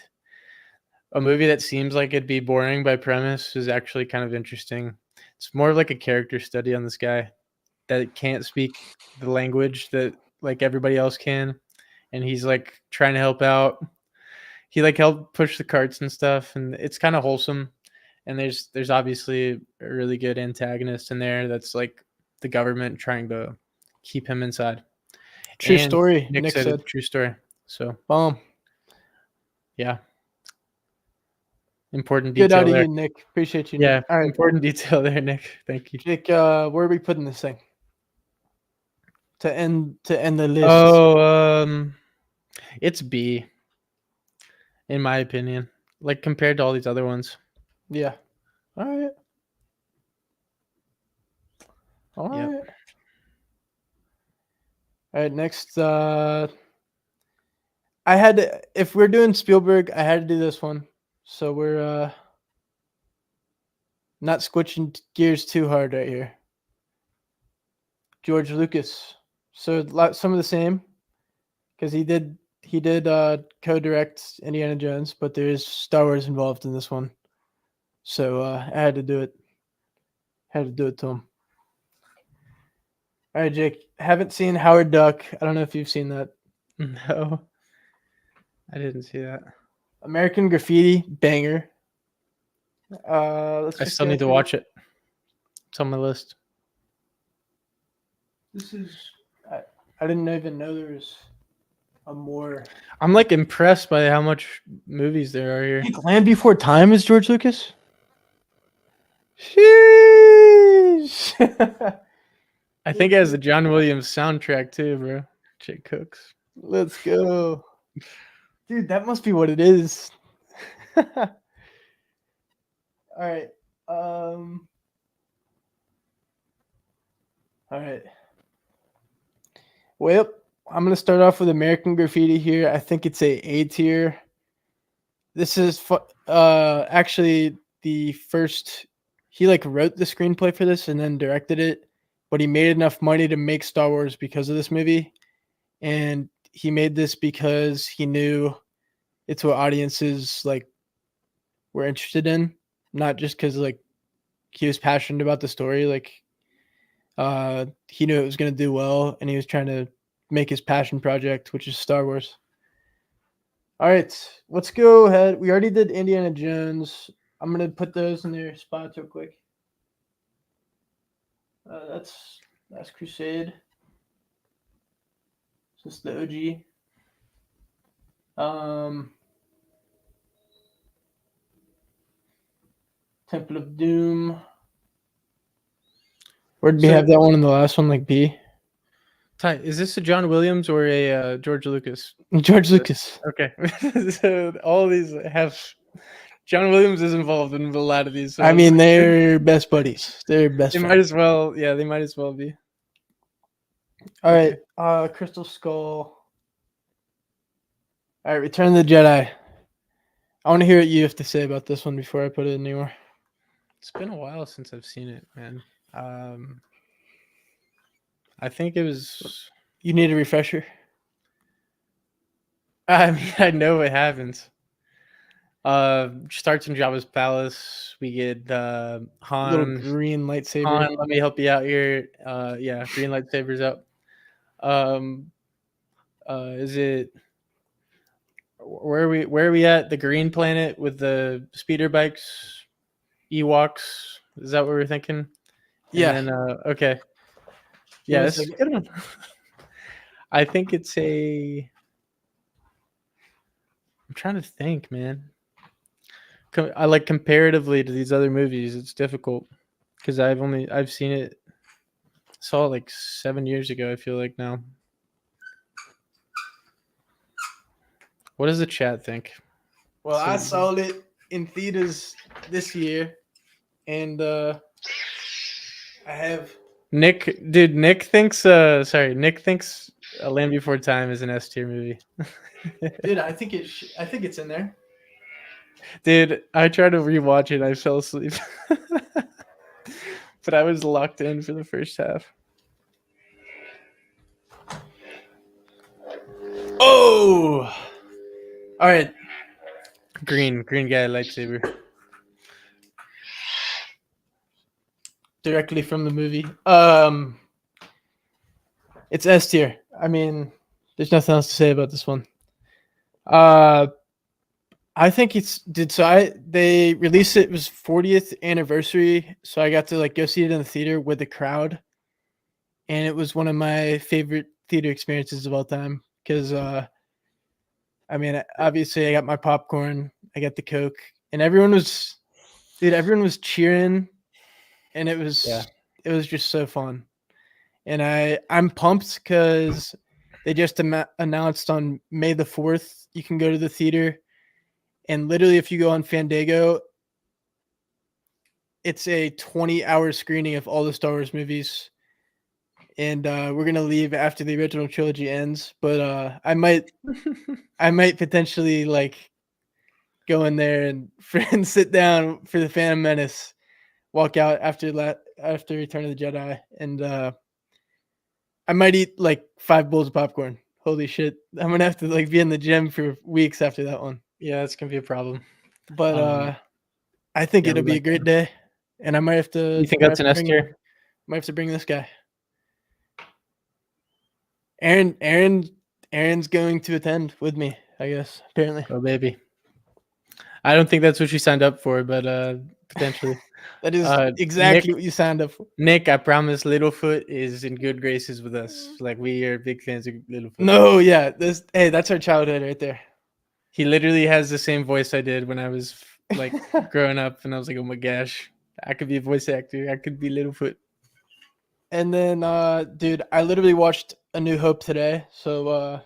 a movie that seems like it'd be boring by premise is actually kind of interesting. It's more of like a character study on this guy that can't speak the language that like everybody else can, and he's like trying to help out. He like helped push the carts and stuff, and it's kind of wholesome. And there's obviously a really good antagonist in there that's like the government trying to keep him inside. True And story. Nick said said. it's true story. So Bomb. Yeah. Important Good detail out of there. you, Nick. Appreciate you. Yeah, Nick. All right, important detail there, Nick. Thank you. Jake. Where are we putting this thing? To end the list. Oh, it's B, in my opinion. Like compared to all these other ones. Yeah. All right. Yep. All right. Next. I had to, if we're doing Spielberg, I had to do this one. So we're not switching gears too hard right here. George Lucas. So some of the same. because he did co-direct Indiana Jones, but there's Star Wars involved in this one, so I had to do it. Had to do it to him. All right, Jake. Haven't seen Howard Duck. I don't know if you've seen that. No, I didn't see that. American Graffiti, banger. I still need to watch it. It's on my list. This is. I didn't even know there was a more. I'm like impressed by how much movies there are here. Land Before Time is George Lucas. Sheesh. I think it has the John Williams soundtrack too, bro. Shit cooks. Let's go. Dude, that must be what it is. All right. All right. Well, I'm going to start off with American Graffiti here. I think it's A tier. This is actually the first. He wrote the screenplay for this and then directed it, but he made enough money to make Star Wars because of this movie. And he made this because he knew it's what audiences were interested in, not just because he was passionate about the story. He knew it was going to do well, and he was trying to make his passion project, which is Star Wars. All right, let's go ahead. We already did Indiana Jones. I'm going to put those in their spots real quick. That's Crusade. This is the OG. Temple of Doom. Where did we have that one in the last one, B? Ty, is this a John Williams or a George Lucas? George Lucas. Okay. So all of these have John Williams is involved in a lot of these. So I mean, they're best buddies. They're best They friends. might as well. Yeah, they might as well be. All right. Crystal Skull. All right, Return of the Jedi. I want to hear what you have to say about this one before I put it anywhere. It's been a while since I've seen it, man. I think it was. You need a refresher? I mean, I know what happens. Starts in Jabba's palace. We get Han. Little green lightsaber. Han, let me help you out here. Yeah, green lightsabers up. Is it? Where are we at? The green planet with the speeder bikes, Ewoks. Is that what we're thinking? Yeah. And then, okay. Yeah, this is a good one. I think it's a. I'm trying to think, man. I like comparatively to these other movies, it's difficult because I've seen it. Saw it 7 years ago. I feel like now. What does the chat think? Well, I saw it in theaters this year, and I have Nick. Dude, Nick thinks. Nick thinks A Land Before Time is an S tier movie. Dude, I think it's in there. Dude, I tried to rewatch it. I fell asleep, but I was locked in for the first half. Oh, all right. Green guy lightsaber. Directly from the movie. It's S tier. I mean, there's nothing else to say about this one. I think they released it was 40th anniversary, so I got to go see it in the theater with the crowd, and it was one of my favorite theater experiences of all time because I mean, obviously I got my popcorn, I got the Coke, and everyone was cheering, and it was just so fun. And I'm pumped because they just announced on May the 4th you can go to the theater, and literally if you go on Fandango, it's a 20-hour screening of all the Star Wars movies. And we're gonna leave after the original trilogy ends, but I might potentially go in there and sit down for the Phantom Menace, walk out after Return of the Jedi, and I might eat 5 bowls of popcorn Holy shit! I'm gonna have to like be in the gym for weeks after that one. Yeah, it's gonna be a problem. But I think Yeah, it'll we be a like great that. day, and I might have You to think that's an S tier? bring this guy. Aaron's going to attend with me, I guess. Apparently, Oh baby. I don't think that's what you signed up for, but potentially. that is Nick, exactly what you signed up for. Nick, I promise Littlefoot is in good graces with us. Like we are big fans of Littlefoot. No, yeah, that's our childhood right there. He literally has the same voice I did when I was like growing up, and I was like, oh my gosh, I could be a voice actor. I could be Littlefoot. And then, dude, I literally watched A New Hope today, so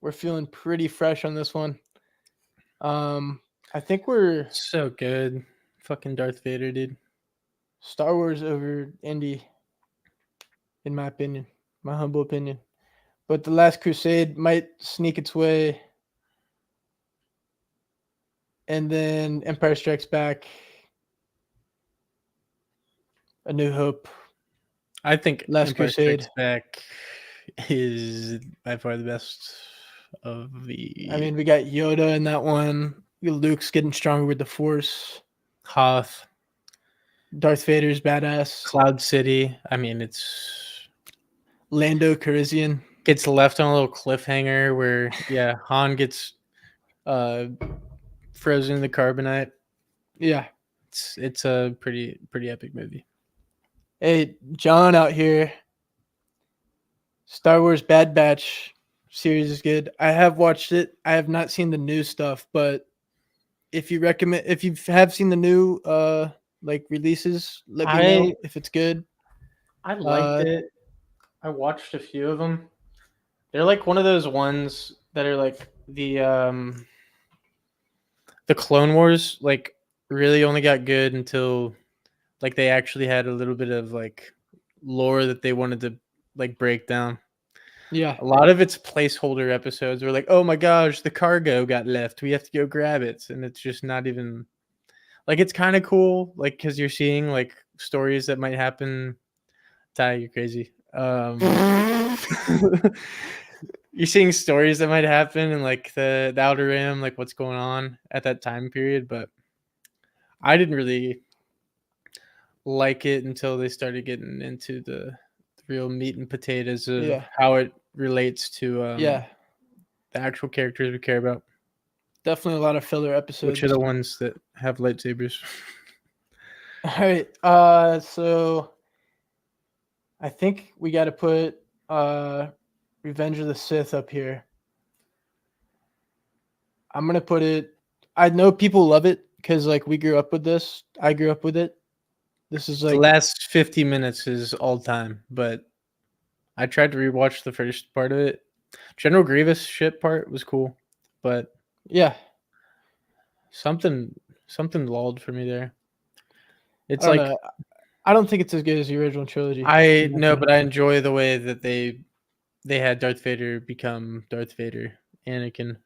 we're feeling pretty fresh on this one. I think we're So good. Fucking Darth Vader, dude. Star Wars over Indy, in my opinion, my humble opinion. But The Last Crusade might sneak its way. And then Empire Strikes Back, A New Hope, I think Last Empire Crusade. Strikes Back is by far the best of the I mean, we got Yoda in that one. Luke's getting stronger with the Force. Hoth, Darth Vader's badass. Cloud City. I mean, it's Lando Calrissian. gets left on a little cliffhanger where Han gets frozen in the carbonite. Yeah. It's a pretty epic movie. Hey, John out here. Star Wars Bad Batch series is good. I have watched it. I have not seen the new stuff, but if you have seen the new like releases, let me know if it's good. I liked it. I watched a few of them. They're like one of those ones that are like the Clone Wars like really only got good until like they actually had a little bit of like lore that they wanted to like break down. Yeah. A lot of it's placeholder episodes were like, oh my gosh, the cargo got left. We have to go grab it. And it's just not even like it's kind of cool, like because you're seeing like stories that might happen. Ty, you're crazy. You're seeing stories that might happen in like the Outer Rim, like what's going on at that time period, but I didn't really like it until they started getting into the real meat and potatoes of how it relates to the actual characters we care about. Definitely a lot of filler episodes. Which are the ones that have lightsabers. All right. So I think we got to put Revenge of the Sith up here. I'm gonna put it. I know people love it because like we grew up with this. I grew up with it. This is like the last 50 minutes is all time, but I tried to rewatch the first part of it. General Grievous shit part was cool, but yeah, something lulled for me there. It's I like don't know. I don't think it's as good as the original trilogy. I know, but I enjoy the way that they had Darth Vader become Darth Vader. Anakin.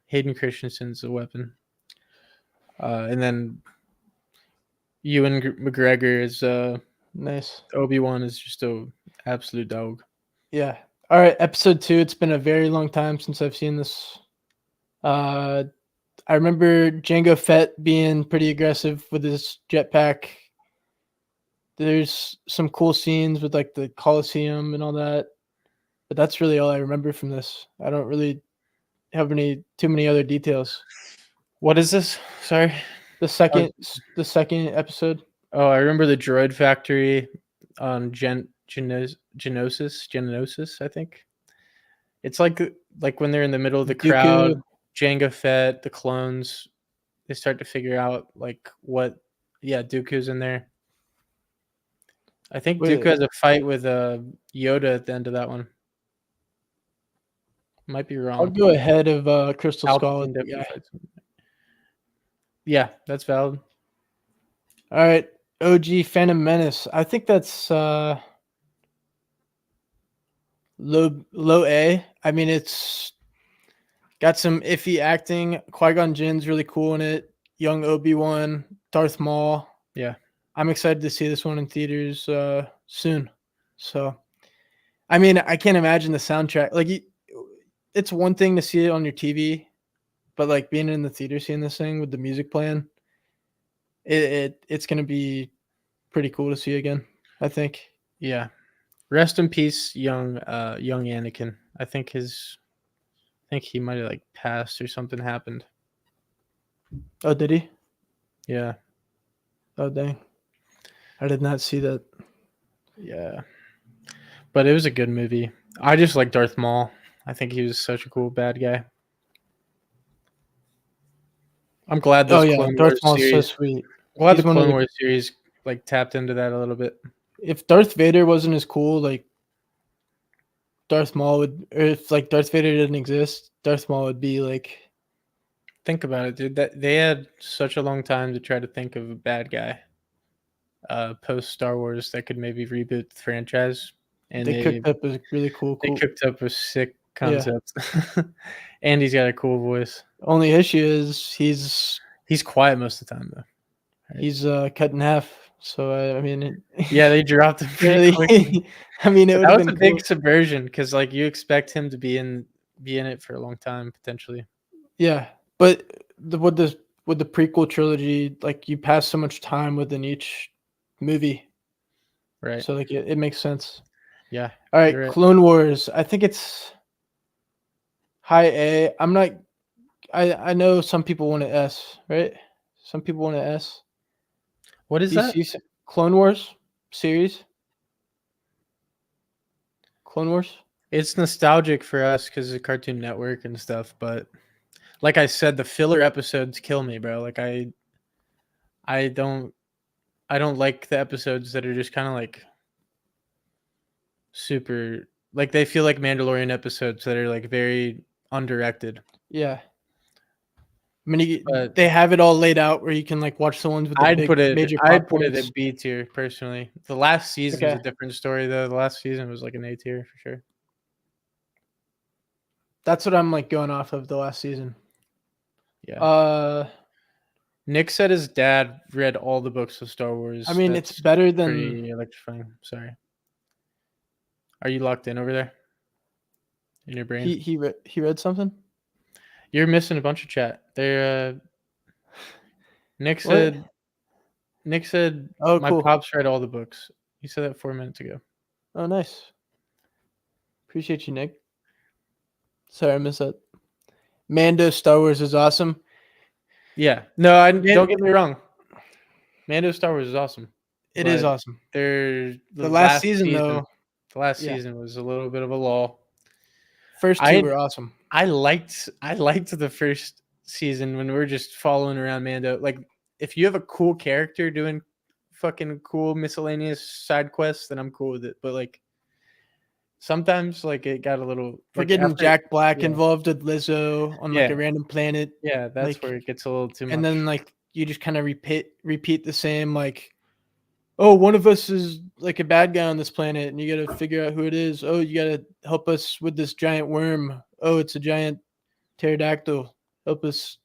Hayden Christensen's a weapon. And then Ewan McGregor is nice. Obi-Wan is just a absolute dog. Yeah. All right, episode 2. It's been a very long time since I've seen this. I remember Jango Fett being pretty aggressive with his jetpack. There's some cool scenes with like the Coliseum and all that. But that's really all I remember from this. I don't really have too many other details. What is this? Sorry. The second episode. Oh, I remember the droid factory on Genosis, I think. It's like when they're in the middle of the crowd, Jango Fett, the clones, they start to figure out like what. Yeah, Dooku's in there. I think Dooku has a fight with Yoda at the end of that one. Might be wrong. I'll go ahead of Crystal Skull. Yeah, that's valid. All right, OG Phantom Menace. I think that's low A. I mean, it's got some iffy acting. Qui-Gon Jinn's really cool in it. Young Obi-Wan, Darth Maul. Yeah. I'm excited to see this one in theaters soon. So I mean, I can't imagine the soundtrack. Like, it's one thing to see it on your TV, but like being in the theater seeing this thing with the music playing, it's gonna be pretty cool to see again. I think. Yeah. Rest in peace, young Anakin. I think he might have like passed or something happened. Oh, did he? Yeah. Oh, dang. I did not see that. Yeah. But it was a good movie. I just like Darth Maul. I think he was such a cool bad guy. I'm glad Oh this yeah, Clone Darth Wars Maul's so series. sweet. Glad the He's one of Clone the. Wars series like tapped into that a little bit. If Darth Vader wasn't as cool, like Darth Maul would, or if like Darth Vader didn't exist, Darth Maul would be like. Think about it, dude. That they had such a long time to try to think of a bad guy. Post Star Wars that could maybe reboot the franchise, and They they cooked up a really cool. cooked up a sick Yeah. concept. And he's got a cool voice. Only issue is He's quiet most of the time though. Right? he's cut in half. So I mean, Yeah, they dropped him pretty quickly. I mean, it But would that have was been a cool. big subversion because like you expect him to be in it for a long time potentially. Yeah, but with the prequel trilogy, like you pass so much time within each movie, Right. so like it makes sense. Yeah. All right, You're right. Clone Wars. I think it's high A. I'm not. I know some people want an S, right? Some people want an S. What is that? Clone Wars series. Clone Wars. It's nostalgic for us because of Cartoon Network and stuff, but like I said, the filler episodes kill me, bro. Like I don't like the episodes that are just kind of like super like they feel like Mandalorian episodes that are like very undirected. Yeah. I mean, But they have it all laid out where you can like watch the ones with the big major plot I'd put it points. at B tier personally. The last season's Okay. a different story though. The last season was like an A tier for sure. That's what I'm like going off of the last season. Yeah. Nick said his dad read all the books of Star Wars. I mean, That's it's better than pretty electrifying. Sorry. Are you locked in over there? In your brain? he read something. You're missing a bunch of chat. There Nick What? said Oh, my cool. pops read all the books. He said that 4 minutes ago. Oh, nice. Appreciate you, Nick. Sorry, I missed that. Mando Star Wars is awesome. Yeah. No, don't get me wrong. Mando Star Wars is awesome. It is awesome. The last season though. The last Yeah. season was a little bit of a lull. First two were awesome. I liked the first season when we were just following around Mando. Like, if you have a cool character doing fucking cool miscellaneous side quests, then I'm cool with it. But like, sometimes like it got a little. We're Like, getting after, Jack Black yeah. involved with Lizzo on like Yeah. a random planet. Yeah, that's like, where it gets a little too much. And then like you just kind of repeat the same like, oh, one of us is like a bad guy on this planet, and you got to figure out who it is. Oh, you got to help us with this giant worm. Oh, it's a giant pterodactyl. Help us.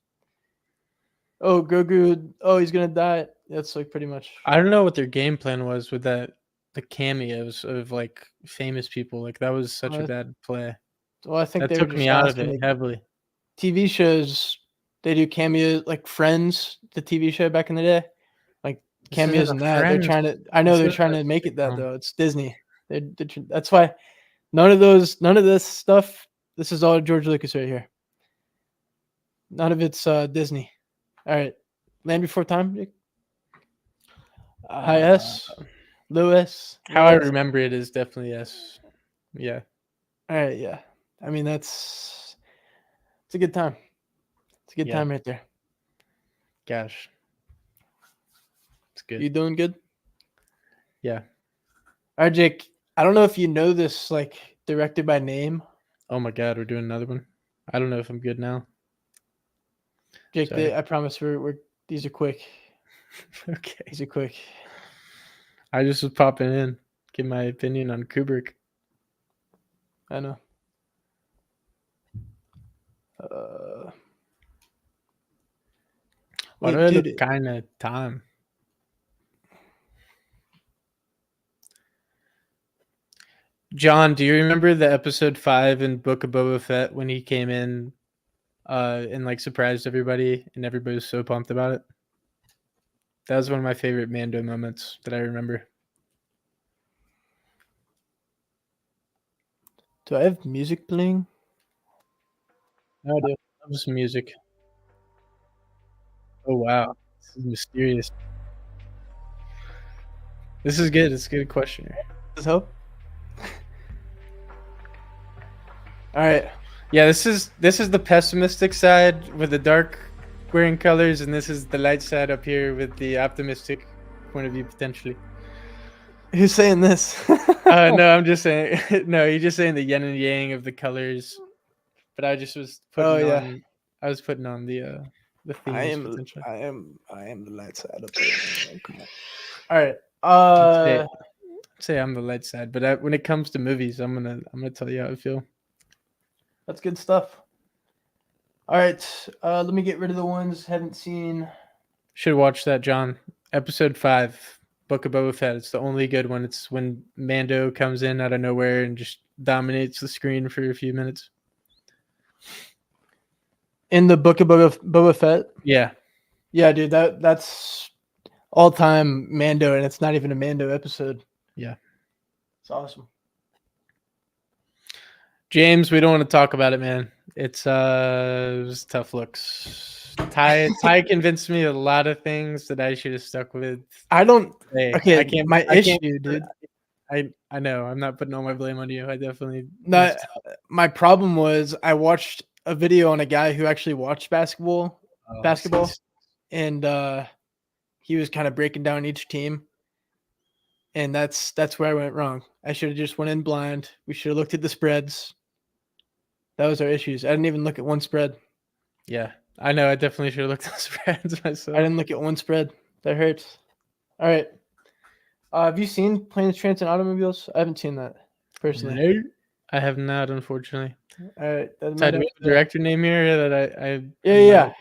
Oh, Grogu. Oh, he's gonna die. That's like pretty much. I don't know what their game plan was with that. The cameos of like famous people, like that was such a bad play. Well, I think that they took were me just out of asking, it like, heavily. TV shows, they do cameos like Friends, the TV show back in the day, like cameos in that. They're trying to. I know they're trying to make it that though. It's Disney. That's why none of this stuff. This is all George Lucas right here. None of it's Disney. All right, Land Before Time. High S. Lewis. How I remember it is definitely S. Yeah. All right. Yeah. I mean, it's a good time. It's a good time right there. Gosh. It's good. You doing good? Yeah. All right, Jake. I don't know if you know this, like directed by name. Oh my God, we're doing another one. I don't know if I'm good now. Jake, I promise we're these are quick. Okay. These are quick. I just was popping in, give my opinion on Kubrick. I know. What are the kind of time? John, do you remember the episode 5 in Book of Boba Fett when he came in and like surprised everybody and everybody was so pumped about it? That was one of my favorite Mando moments that I remember. Do I have music playing? No, I do. I love some music. Oh wow, this is mysterious. This is good. It's a good question here. Does help? All right. Yeah, this is the pessimistic side with the dark wearing colors, and this is the light side up here with the optimistic point of view potentially. Who's saying this? No, I'm just saying. No, you're just saying the yin and yang of the colors. But I just was putting on. I was putting on the themes potentially. I am the light side up there. Come on. All right. I'd say I'm the light side, but when it comes to movies, I'm gonna tell you how I feel. That's good stuff. All right. Let me get rid of the ones haven't seen. Should watch that, John. Episode 5, Book of Boba Fett. It's the only good one. It's when Mando comes in out of nowhere and just dominates the screen for a few minutes. In the Book of Boba Fett? Yeah. Yeah, dude. That's all-time Mando, and it's not even a Mando episode. Yeah. It's awesome. James, we don't want to talk about it, man. It was tough looks. Ty convinced me a lot of things that I should have stuck with. I don't. Hey, okay, I can't. My issue, dude. I know. I'm not putting all my blame on you. I definitely. No, my problem was I watched a video on a guy who actually watched basketball, and he was kind of breaking down each team, and that's where I went wrong. I should have just went in blind. We should have looked at the spreads. That was our issues. I didn't even look at one spread. Yeah, I know. I definitely should have looked at the spreads myself. I didn't look at one spread. That hurts. All right. Have you seen Planes, Trains, and Automobiles? I haven't seen that personally. No, I have not, unfortunately. All right. Do we have a director name here that I Yeah.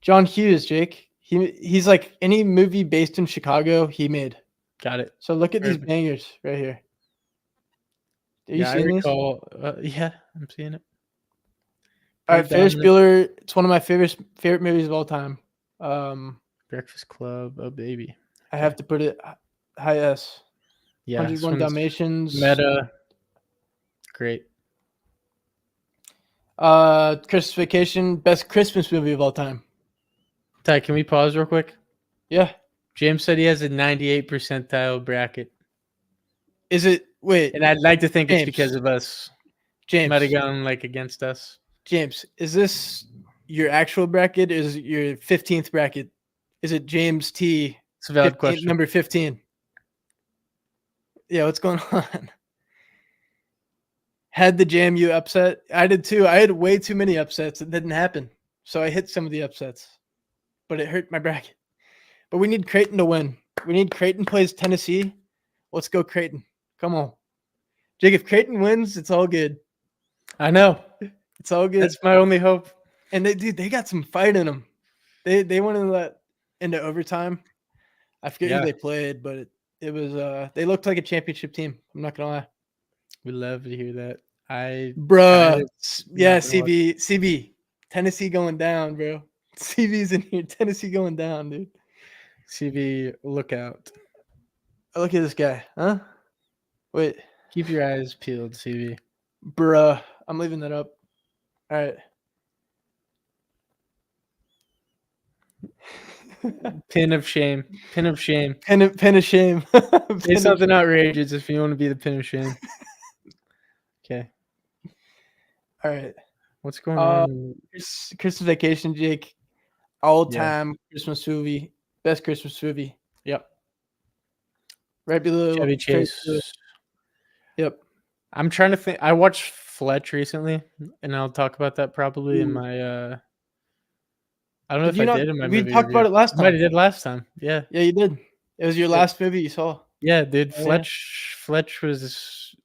John Hughes, Jake. He's like any movie based in Chicago, he made. Got it. So look at these bangers right here. Are you seeing these? Yeah, I'm seeing it. All right, Ferris Bueller. It's one of my favorite movies of all time. Breakfast Club. Oh baby. I have to put it high S. Yeah. 101 Dalmatians. Meta. Great. Christmas Vacation. Best Christmas movie of all time. Ty, can we pause real quick? Yeah. James said he has a 98 percentile bracket. Is it? Wait. And I'd like to think it's because of us. James might have gone like against us. James, is this your actual bracket? Or is it your 15th bracket? Is it James T? It's a valid question. Number 15. Yeah, what's going on? Had the JMU upset? I did too. I had way too many upsets. It didn't happen. So I hit some of the upsets. But it hurt my bracket. But we need Creighton to win. We need Creighton plays Tennessee. Let's go Creighton. Come on. Jake, if Creighton wins, it's all good. I know. It's all good. That's my only hope. And they got some fight in them. They went into overtime. I forget who they played, but it was they looked like a championship team. I'm not gonna lie. We love to hear that. CB. Tennessee going down, bro. CB's in here. Tennessee going down, dude. CB, look out. Oh, look at this guy. Huh? Wait. Keep your eyes peeled, CB. Bruh. I'm leaving that up. All right. Pin of shame. Pin of shame. Pin of shame. Say something outrageous if you want to be the pin of shame. Okay. All right. What's going on? Christmas Vacation, Jake. All-time Christmas movie. Best Christmas movie. Yep. Right below Chevy Chase. Yep. I'm trying to think. I watched Fletch recently, and I'll talk about that probably in my. I don't know if I did in my movie. We talked about it last time. I did last time. Yeah. Yeah, you did. It was your last movie you saw. Yeah, dude. Fletch was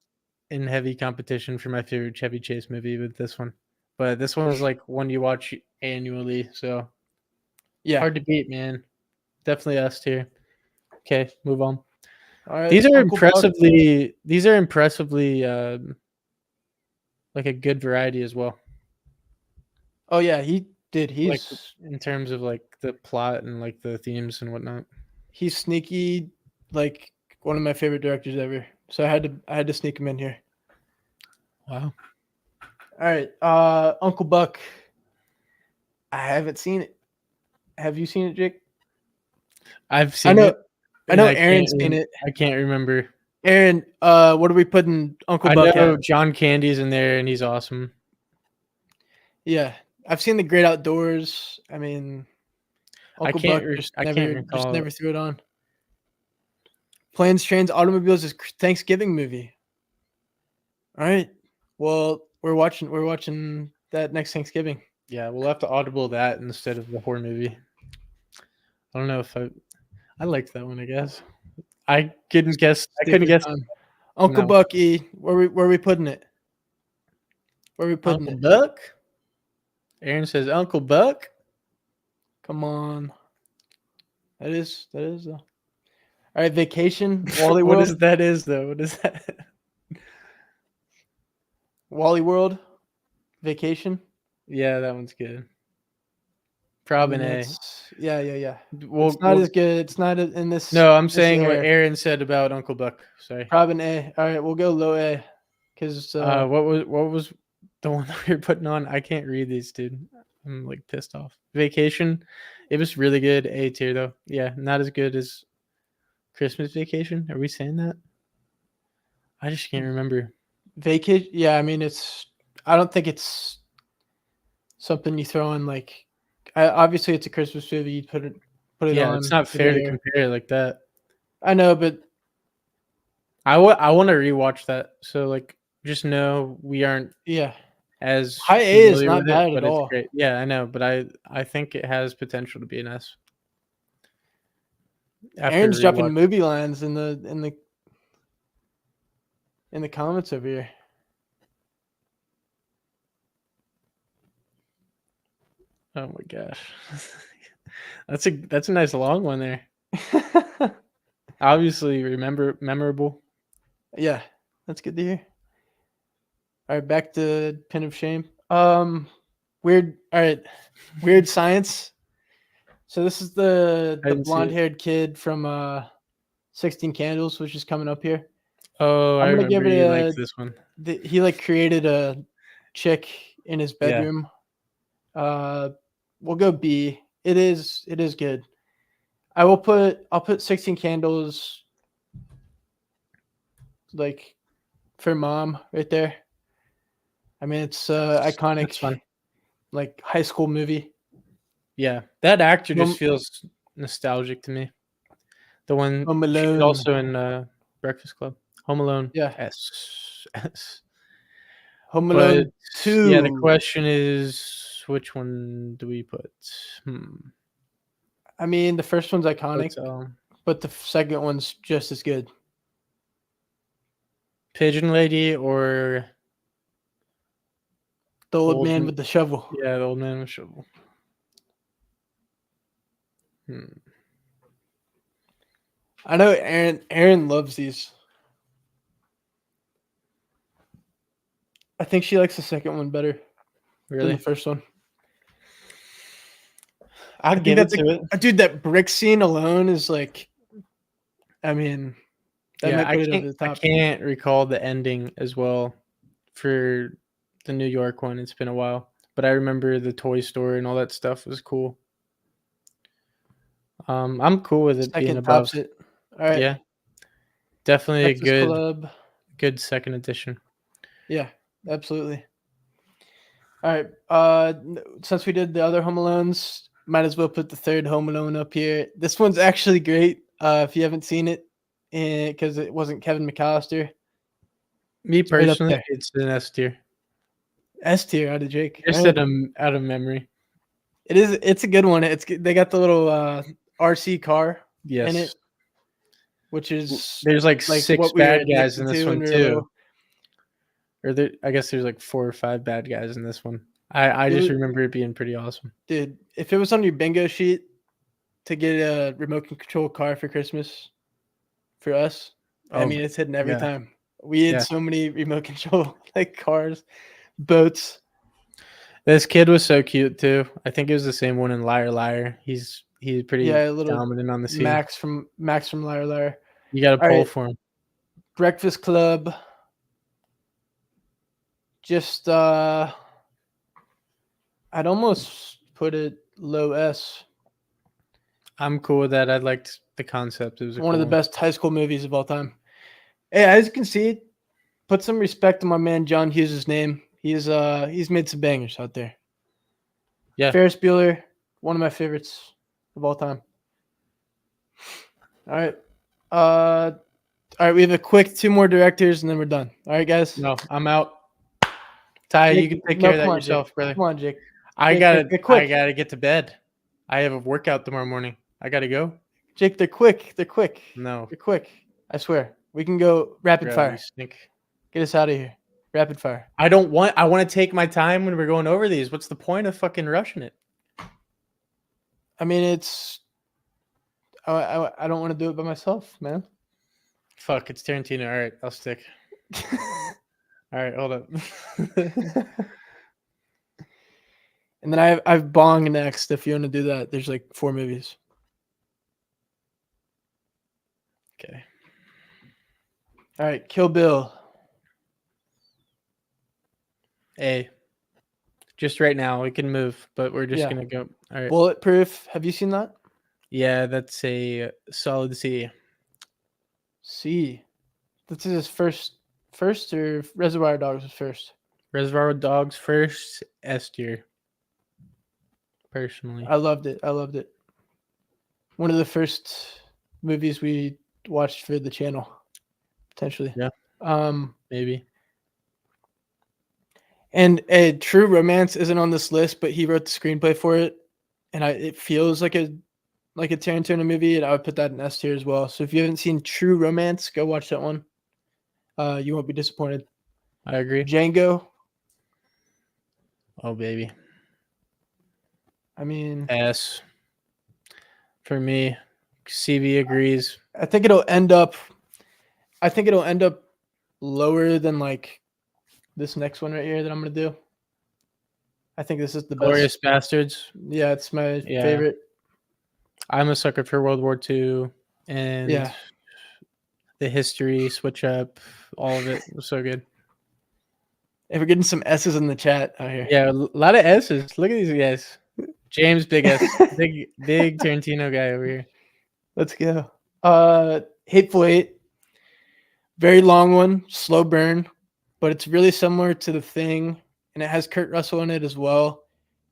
in heavy competition for my favorite Chevy Chase movie with this one. But this one was like one you watch annually, so yeah, hard to beat, man. Definitely us here. Okay, move on. All right, These are Uncle Buck. impressively like a good variety as well. Oh yeah, he did. Like in terms of like the plot and like the themes and whatnot. He's sneaky, like one of my favorite directors ever. So I had to sneak him in here. Wow. All right, Uncle Buck. I haven't seen it. Have you seen it, Jake? I've seen it. I know Aaron's seen it. I can't remember. Aaron, what are we putting Uncle I Buck know at? John Candy's in there and he's awesome. Yeah, I've seen The Great Outdoors. I mean, Uncle Buck just never threw it on. Planes, Trains, Automobiles is Thanksgiving movie. All right. Well, we're watching that next Thanksgiving. Yeah, we'll have to audible that instead of the horror movie. I don't know if I liked that one, I guess. I couldn't guess. Uncle Bucky, where we putting it? Where we putting Uncle Buck? Aaron says Uncle Buck. Come on. That is though. All right, Vacation, Wally World. What is that? Wally World, Vacation. Yeah, that one's good. Probably A. Yeah. Well, it's not as good. It's not in this. No, I'm saying what Aaron said about Uncle Buck. Sorry. Probably A. All right, we'll go low A. Because what was the one that we were putting on? I can't read these, dude. I'm like pissed off. Vacation. It was really good. A tier though. Yeah, not as good as Christmas Vacation. Are we saying that? I just can't remember. Vacation. Yeah, I mean I don't think it's something you throw in like. Obviously, it's a Christmas movie. You put it on. Yeah, it's not fair to compare it like that. I know, but I want to rewatch that. So like, just know we aren't. Yeah. As high A is not bad at all. Great. Yeah, I know, but I think it has potential to be an S. Aaron's dropping movie lines in the comments over here. Oh my gosh, that's a nice long one there. Obviously, memorable. Yeah, that's good to hear. All right, back to Pin of Shame. Weird. All right, Weird Science. So this is the blonde-haired kid from 16 Candles, which is coming up here. Oh, I'm gonna give it like this one. He like created a chick in his bedroom. Yeah. We'll go B. It is good. I'll put 16 Candles like for mom right there. I mean, it's iconic. That's fun. Like high school movie. Yeah, that actor just feels nostalgic to me. The one Home Alone. Also in Breakfast Club. Home Alone. Yeah. S. Home Alone 2. Yeah, the question is, which one do we put? I mean, the first one's iconic, but the second one's just as good. Pigeon Lady or the old man with the shovel? Yeah, the old man with the shovel. I know Aaron loves these. I think she likes the second one better than the first one. I'll give it to it. Dude, that brick scene alone is like, I mean, that might put it over the top. I can't recall the ending as well for the New York one. It's been a while, but I remember the toy store and all that stuff was cool. I'm cool with it being above. It. All right. Yeah, definitely a good second edition. Yeah, absolutely. All right. Since we did the other Home Alones, might as well put the third Home Alone up here. This one's actually great. If you haven't seen it, because it wasn't Kevin McAllister. Me personally, it's an S tier. S tier out of Jake. Just out of memory. It is. It's a good one. They got the little RC car in it, which is there's like 6 bad guys in this one too. I guess there's like 4 or 5 bad guys in this one. I just remember it being pretty awesome. Dude, if it was on your bingo sheet to get a remote control car for Christmas for us, I mean, it's hitting every yeah. time. We had Yeah. so many remote control like cars, boats. This kid was so cute too. I think it was the same one in Liar Liar. He's pretty Yeah, a little dominant on the scene. Max from Liar Liar. You got to All pull right, for him. Breakfast Club. Just I'd almost put it low S. I'm cool with that. I liked the concept. It was One of the best high school movies of all time. Hey, as you can see, put some respect on my man John Hughes' name. He's made some bangers out there. Yeah. Ferris Bueller, one of my favorites of all time. All right. All right, we have a quick 2 more directors and then we're done. All right, guys. No, I'm out. Ty, you can take care of that yourself, brother. Come on, Jake. I Jake, gotta they're quick. get to bed. I have a workout tomorrow morning. I gotta go. Jake, they're quick. They're quick. No. They're quick. I swear. We can go rapid Bro, fire. you stink. Get us out of here. Rapid fire. I want to take my time when we're going over these. What's the point of fucking rushing it? I mean, it's. I don't want to do it by myself, man. Fuck, it's Tarantino. All right, I'll stick. All right, hold up. And then I have Bong next. If you want to do that, there's like 4 movies. Okay. All right, Kill Bill. A. Just right now, we can move, but we're just gonna go. All right. Bulletproof. Have you seen that? Yeah, that's a solid C. C. This is his first or Reservoir Dogs was first. Reservoir Dogs first, S tier. Personally, I loved it. One of the first movies we watched for the channel, potentially. Yeah. Maybe. And True Romance isn't on this list, but he wrote the screenplay for it, and it feels like a Tarantino movie, and I would put that in S tier as well. So if you haven't seen True Romance, go watch that one. You won't be disappointed. I agree. Django. Oh baby. I mean, S. For me, CB agrees. I think it'll end up lower than like this next one right here that I'm gonna do. I think this is the best. Glorious Bastards. Yeah, it's my favorite. I'm a sucker for World War II and the history switch up. All of it was so good. Hey, we're getting some S's in the chat out here. Yeah, a lot of S's. Look at these guys. James, big S, big Tarantino guy over here. Let's go. Hateful Eight, very long one, slow burn, but it's really similar to The Thing, and it has Kurt Russell in it as well.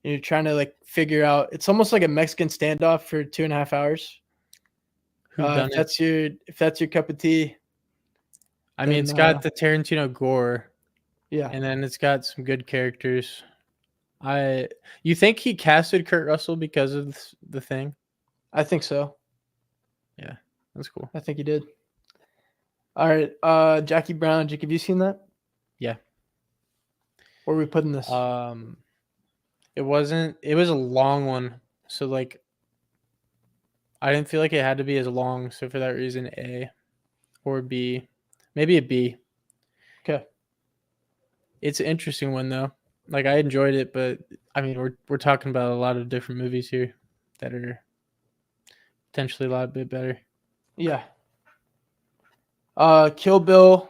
And you're trying to like figure out. It's almost like a Mexican standoff for 2.5 hours. If that's your cup of tea. I mean, it's got the Tarantino gore. Yeah, and then it's got some good characters. You think he casted Kurt Russell because of The Thing? I think so. Yeah, that's cool. I think he did. All right, Jackie Brown. Jake, have you seen that? Yeah. Where are we putting this? It was a long one, so like I didn't feel like it had to be as long, so for that reason A or B. Maybe a B. Okay. It's an interesting one though. Like I enjoyed it, but I mean we're talking about a lot of different movies here that are potentially a lot bit better. Yeah. Kill Bill,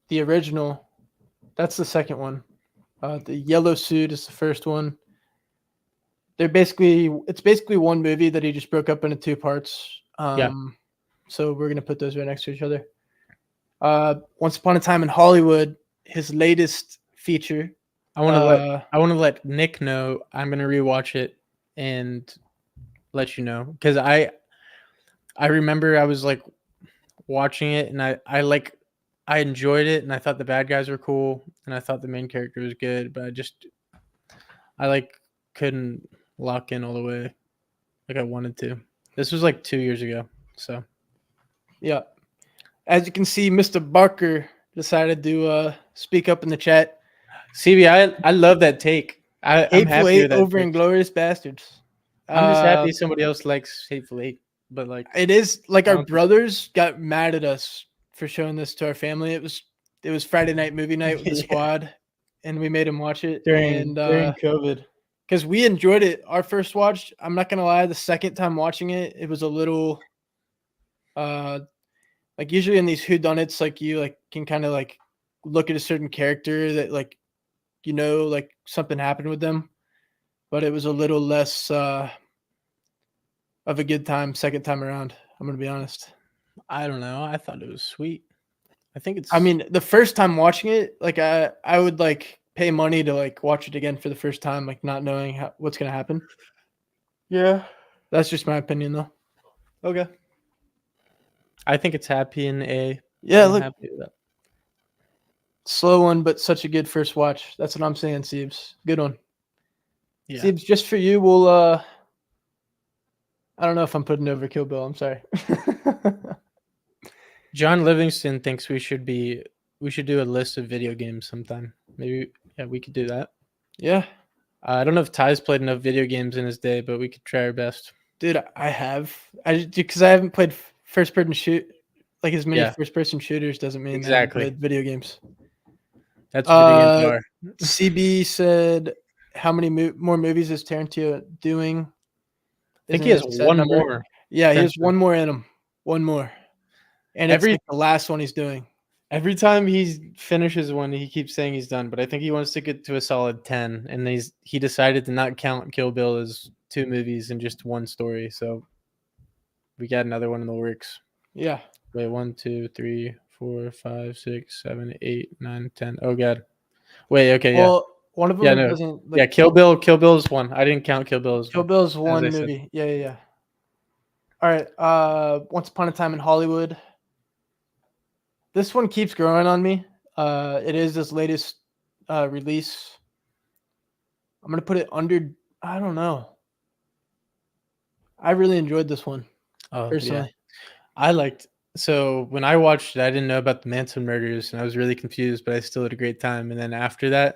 the original. That's the second one. The yellow suit is the first one. It's basically one movie that he just broke up into 2 parts. So we're gonna put those right next to each other. Once Upon a Time in Hollywood, his latest feature. I want to let Nick know. I'm gonna rewatch it and let you know because I remember I was like watching it and I enjoyed it and I thought the bad guys were cool and I thought the main character was good, but I couldn't lock in all the way like I wanted to. This was like 2 years ago, so yeah. As you can see, Mr. Barker decided to speak up in the chat. CB, I love that take. I'm Hateful happy Eight with that over take. Inglourious Bastards. I'm just happy somebody else likes Hateful Eight, but like it is like our brothers got mad at us for showing this to our family. It was Friday night movie night with the Yeah. squad, and we made him watch it during COVID. because we enjoyed it. Our first watch, I'm not gonna lie, the second time watching it, it was a little like usually in these whodunits, like you like can kind of like look at a certain character that like like something happened with them, but it was a little less of a good time second time around. I'm gonna be honest. I don't know. I thought it was sweet. I think it's. I mean, the first time watching it, like I would like pay money to like watch it again for the first time, like not knowing what's gonna happen. yeah. That's just my opinion, though. Okay. I think it's happy in A. Yeah, I'm look, happy with that. slow one, but such a good first watch. That's what I'm saying, Siebes. Good one. Yeah. Siebes, just for you, we'll I don't know if I'm putting over Kill Bill. I'm sorry. John Livingston thinks we should do a list of video games sometime. Maybe we could do that. Yeah, I don't know if Ty's played enough video games in his day, but we could try our best. dude, I have. Because I haven't played first person shoot like as many first person shooters doesn't mean that I haven't Exactly. played video games. That's what video games are. CB said, "How many more movies is Tarantino doing?" I think he has one more. Yeah, he has one more in him. One more, and it's Every like the last one he's doing. every time he finishes one, he keeps saying he's done, but I think he wants to get to a solid 10, and he decided to not count Kill Bill as 2 movies and just one story. So we got another one in the works. Yeah. Wait, 1, 2, 3, 4, 5, 6, 7, 8, 9, 10. Oh god. Wait, okay, Well, one of them doesn't. Like, yeah, Kill Bill is one. I didn't count Kill Bill as Kill one. Bill's one I said. movie. Yeah. All right. Once Upon a Time in Hollywood. This one keeps growing on me. It is this latest release. I'm gonna put it under. I don't know. I really enjoyed this one personally. Yeah. So when I watched it, I didn't know about the Manson murders, and I was really confused, but I still had a great time. And then after that,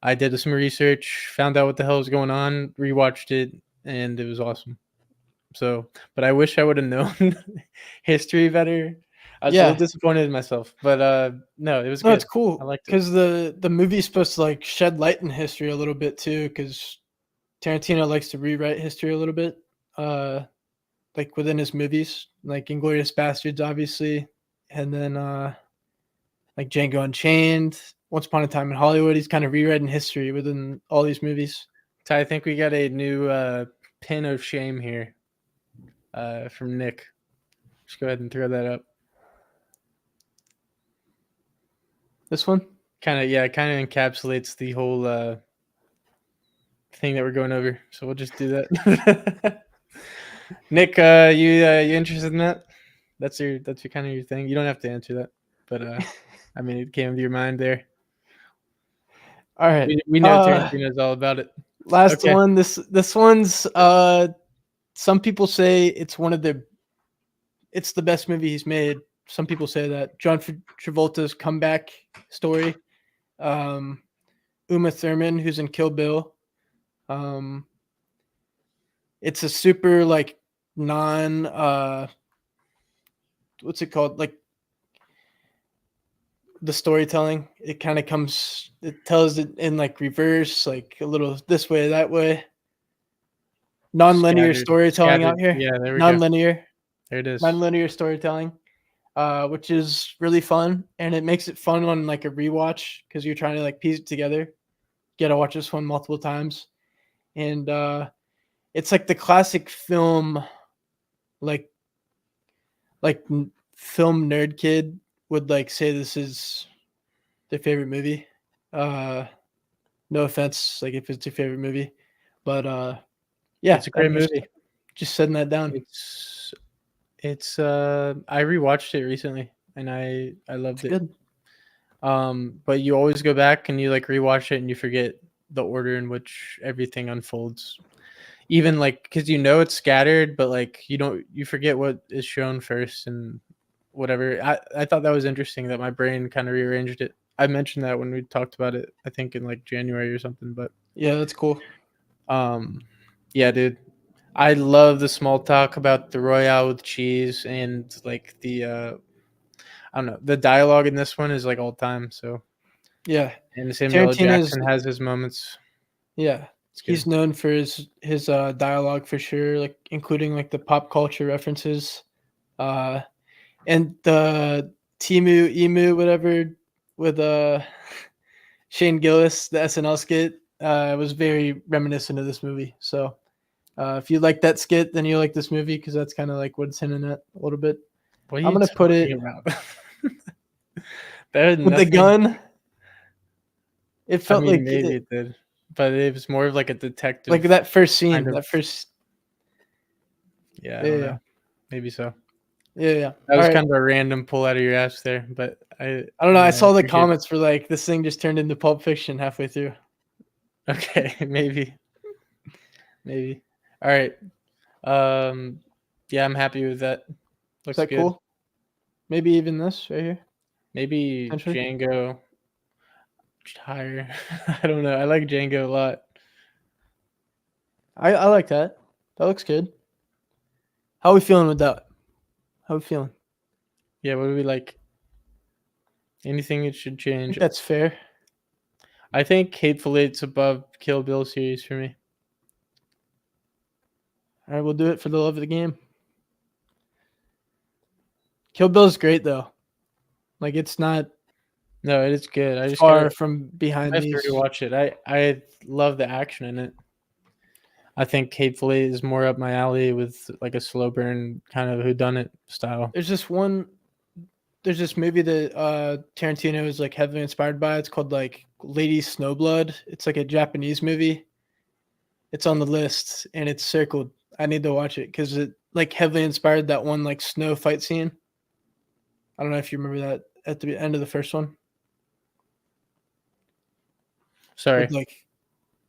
I did some research, found out what the hell was going on, rewatched it, and it was awesome. So, but I wish I would have known history better. I was a little disappointed in myself, but no, it was good. It's cool. I liked it because the movie's supposed to like shed light in history a little bit too, because Tarantino likes to rewrite history a little bit, like within his movies, like Inglourious Bastards, obviously, and then like Django Unchained, Once Upon a Time in Hollywood. He's kind of rewriting history within all these movies. Ty, I think we got a new pin of shame here from Nick. Just go ahead and throw that up. This one? Kind of encapsulates the whole thing that we're going over. So we'll just do that. Nick, you interested in that? That's your kind of your thing. You don't have to answer that, but I mean, it came to your mind there. All right, we know Tarantino's all about it. Last one. This one's some people say it's it's the best movie he's made. Some people say that. John Travolta's comeback story. Uma Thurman, who's in Kill Bill. It's a super like what's it called? Like the storytelling. It kind of it tells it in like reverse, like a little this way, that way. Non-linear storytelling out here. Yeah, there we Non-linear. go. There it is. Non-linear storytelling. Which is really fun, and it makes it fun on like a rewatch because you're trying to like piece it together. You gotta watch this one multiple times, and it's like the classic film, like film nerd kid would like say this is their favorite movie. No offense, like if it's your favorite movie, but yeah, it's a great movie. Just setting that down. It's I rewatched it recently and I loved it. Good. But you always go back and you like rewatch it and you forget the order in which everything unfolds. Even like because it's scattered, but like you forget what is shown first and whatever. I thought that was interesting that my brain kind of rearranged it. I mentioned that when we talked about it, I think in like January or something. But yeah, that's cool. Yeah, dude. I love the small talk about the Royale with cheese and like the I don't know. The dialogue in this one is like all time. So Yeah, and Samuel L. Tarantino's Jackson has his moments. yeah. It's good. He's known for his dialogue for sure, like including like the pop culture references, and the Timu Emu whatever with Shane Gillis, the SNL skit, was very reminiscent of this movie. So if you like that skit, then you like this movie because that's kind of like what it's hinting at a little bit. What are I'm you gonna put talking it about? That had with the nothing. gun. It I felt mean, like maybe it did, but it was more of like a detective. like that first scene, kind of- that first. Yeah, I don't know. Maybe so. Yeah. That was All right. kind of a random pull out of your ass there, but I don't know. I saw the appreciate it. comments for like this thing just turned into Pulp Fiction halfway through. Okay, maybe. All right. Yeah, I'm happy with that. Looks Is that good. cool? Maybe even this right here. Maybe Potentially. Django higher. I don't know. I like Django a lot. I like that. That looks good. How are we feeling with that? How are we feeling? Yeah, what do we like? Anything it should I change. think that's fair. I think Hateful Eight's above Kill Bill series for me. All right, we'll do it for the love of the game. Kill Bill's great though. Like it's not No, it is good. I just far gotta, from behind I have these. to rewatch it. I love the action in it. I think Hateful Eight is more up my alley with like a slow burn kind of whodunit style. There's this movie that Tarantino is like heavily inspired by. It's called like Lady Snowblood. It's like a Japanese movie. It's on the list and it's circled. I need to watch it because it like heavily inspired that one like snow fight scene. I don't know if you remember that at the end of the first one. Sorry, With, like,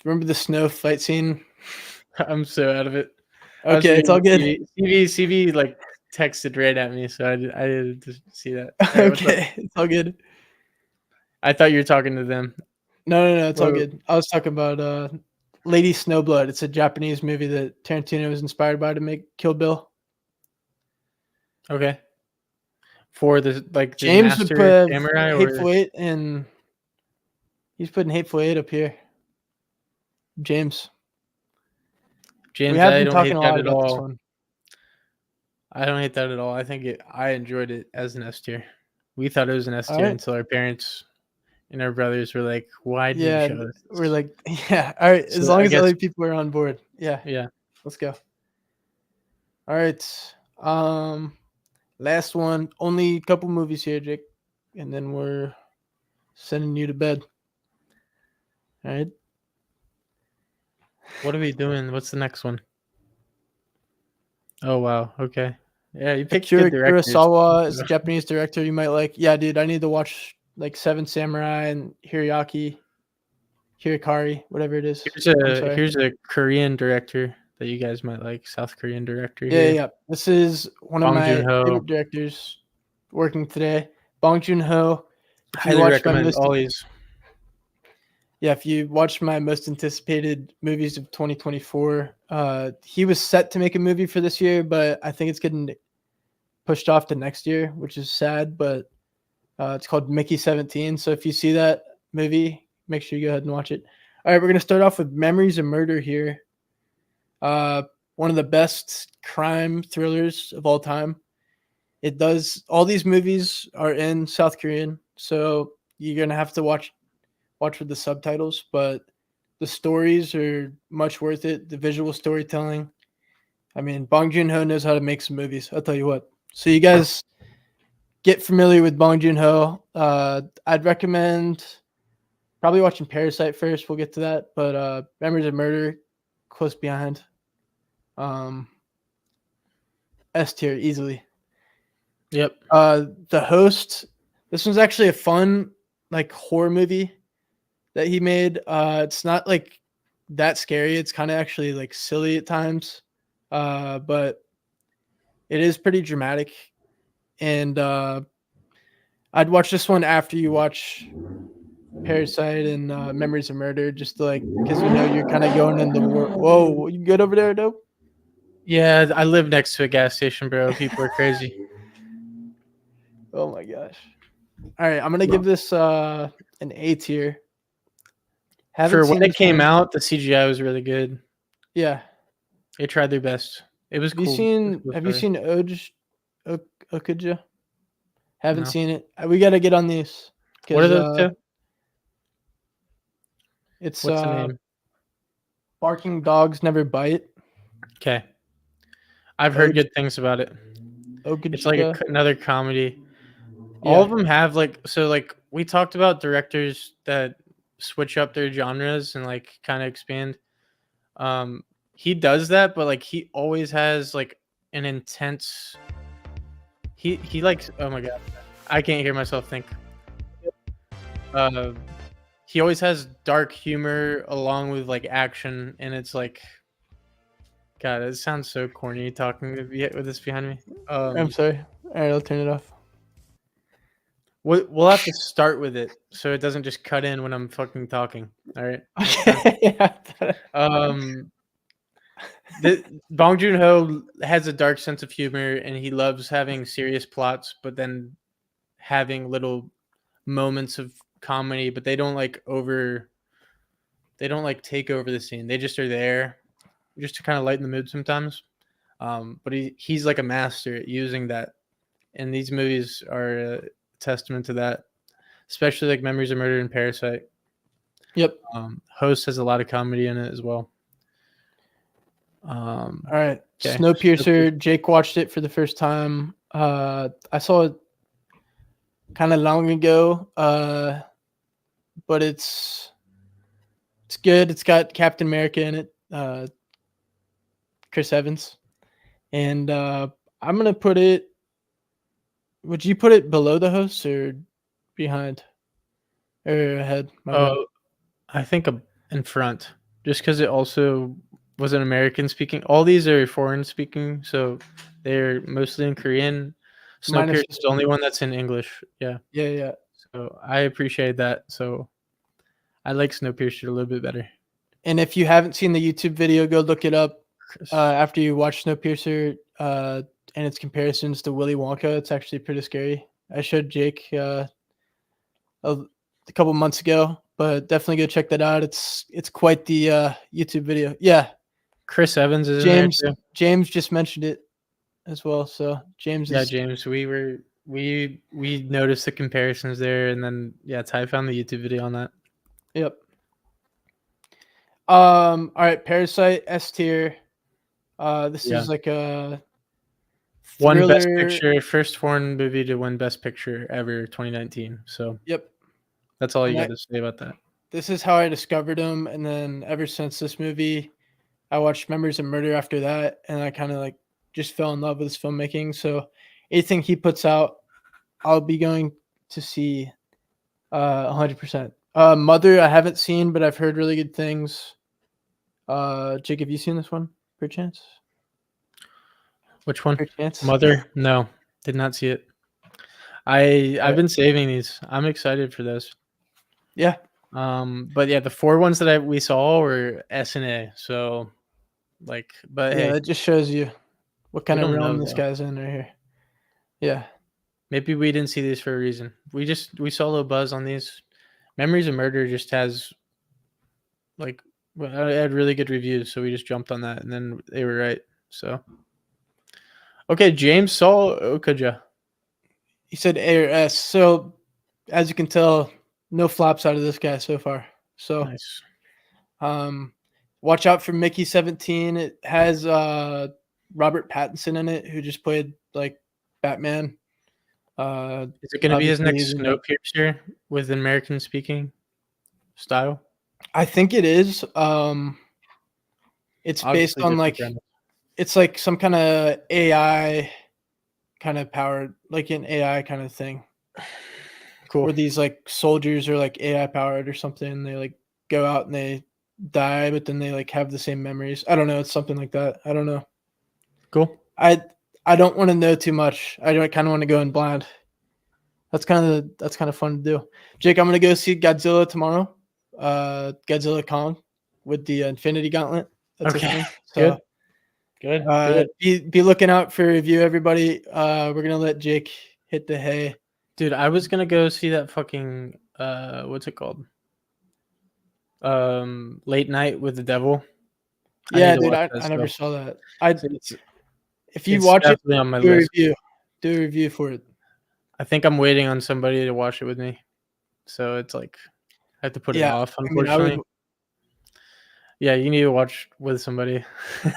remember the snow fight scene? I'm so out of it. I was Okay, it's all reading good. CV like texted right at me, so I didn't see that. All right, what's up? Okay, it's all good. I thought you were talking to them. No, it's all Whoa. good. I was talking about Lady Snowblood. It's a Japanese movie that Tarantino was inspired by to make Kill Bill. Okay. For the like the James would Master put Samurai Hateful or Eight and he's putting Hateful Eight up here. James. James, We have I been don't hate talking a that lot at about this all. one. I don't hate that at all. I think I enjoyed it as an S tier. We thought it was an S tier Alright. until our parents and our brothers were like, "Why did Yeah, you show this?" we're like, yeah. All right, as So long I as guess- other people are on board. Yeah, Yeah. let's go. All right. Last one. Only a couple movies here, Jake, and then we're sending you to bed. All right. What are we doing? What's the next one? Oh wow. Okay. Yeah, you picked Akira good directors. Kurosawa is a Japanese director you might like. Yeah, dude, I need to watch like Seven Samurai and Hirayaki, Hirikari, whatever it is. Here's a Korean director that you guys might like. South Korean director. Yeah, here. This is one of Bong my Joon Ho. favorite directors working today. Bong Joon Ho. If you Highly watch recommend all these. Yeah, if you watch my most anticipated movies of 2024, he was set to make a movie for this year, but I think it's getting pushed off to next year, which is sad, but it's called Mickey 17. So if you see that movie, make sure you go ahead and watch it. All right, we're going to start off with Memories of Murder here. One of the best crime thrillers of all time. All these movies are in South Korean, so you're going to have to watch with the subtitles, but the stories are much worth it. The visual storytelling. I mean, Bong Joon Ho knows how to make some movies. I'll tell you what. So you guys get familiar with Bong Joon Ho. I'd recommend probably watching Parasite first. We'll get to that, but Memories of Murder, close behind. S tier easily. Yep. The Host. This one's actually a fun like horror movie that he made. It's not like that scary. It's kind of actually like silly at times, but it is pretty dramatic. And I'd watch this one after you watch Parasite and Memories of Murder, just to, like, because you're kind of going in the war. Whoa, you good over there, dope? Yeah, I live next to a gas station, bro. People are crazy. Oh my gosh. All right, I'm gonna give this an A tier. Haven't For seen when it this came one. out, the CGI was really good. Yeah. They tried their best. It was Have you cool. seen Cool Have you story. seen Okuja? Haven't No. seen it. We got to get on these What are because those two? it's What's the name? Barking Dogs Never Bite. Okay. I've heard good things about it. It's like Okuja. another comedy. All Yeah. of them have like we talked about directors that switch up their genres and like kind of expand. Um, he does that, but like he always has like an intense. He likes. Oh my god, I can't hear myself think. Uh, he always has dark humor along with like action, and it's like, God, it sounds so corny talking with this behind me. I'm sorry. All right, I'll turn it off. We'll have to start with it so it doesn't just cut in when I'm fucking talking. All right. Okay. Yeah. Bong Joon Ho has a dark sense of humor, and he loves having serious plots, but then having little moments of comedy. But they don't like take over the scene. They just are there, just to kind of lighten the mood sometimes. But he's like a master at using that, and these movies are a testament to that. Especially like Memories of Murder and Parasite. Yep. Host has a lot of comedy in it as well. All right. Okay. Snowpiercer. Jake watched it for the first time. I saw it kind of long ago, but it's good. It's got Captain America in it, Chris Evans, and I'm gonna put it. Would you put it below the host or behind or ahead? My bad. I think in front, just because it also was an American speaking. All these are foreign speaking, so they're mostly in Korean. Snowpiercer is the only one that's in English. Yeah. Yeah. So I appreciate that. So I like Snowpiercer a little bit better. And if you haven't seen the YouTube video, go look it up after you watch Snowpiercer and its comparisons to Willy Wonka. It's actually pretty scary. I showed Jake a couple months ago, but definitely go check that out. It's quite the YouTube video. Yeah. Chris Evans is James, in there too. James just mentioned it as well. So James James, we noticed the comparisons there, and then Ty found the YouTube video on that. Yep. All right, Parasite S tier. This is like a thriller. One Best Picture, first foreign movie to win Best Picture ever, 2019. So yep, that's all you got to say about that. This is how I discovered him, and then ever since this movie, I watched Memories of Murder after that, and I kind of like just fell in love with his filmmaking. So anything he puts out, I'll be going to see 100%. Mother, I haven't seen, but I've heard really good things. Jake, have you seen this one, perchance? Which one? Perchance? Mother? No, did not see it. I've been saving these. I'm excited for this. Yeah. But the 4 ones that we saw were S and A. So, but hey, that just shows you what kind of realm this though. guy's in right here. Yeah. Maybe we didn't see these for a reason. We saw a little buzz on these. Memories of Murder just has I had really good reviews, so we just jumped on that, and then they were right. So, okay, James saw Okuja. He said A or S. So, as you can tell, no flops out of this guy so far. So, nice. Watch out for Mickey 17. It has Robert Pattinson in it, who just played like Batman. Is it going to be his next Snowpiercer with American speaking style? I think it is. It's based on it's like some kind of AI kind of powered, like an AI kind of thing. Cool. Where these like soldiers are like AI powered or something. They like go out and they die, but then they like have the same memories. I don't know. It's something like that. I don't know. Cool. I don't want to know too much. I kind of want to go in blind. That's kind of fun to do. Jake, I'm gonna go see Godzilla tomorrow. Godzilla Kong with the Infinity Gauntlet. That's okay. So, good. Be looking out for a review, everybody. We're gonna let Jake hit the hay Dude, I was gonna go see that fucking what's it called? Late Night with the Devil. I need Yeah, to dude, watch I that never still. saw that. I So If you it's watch it, definitely on my do a list. review. Do a review for it. I think I'm waiting on somebody to watch it with me. So it's like I have to put it Yeah, off, I mean, I would. unfortunately. Yeah, you need to watch with somebody.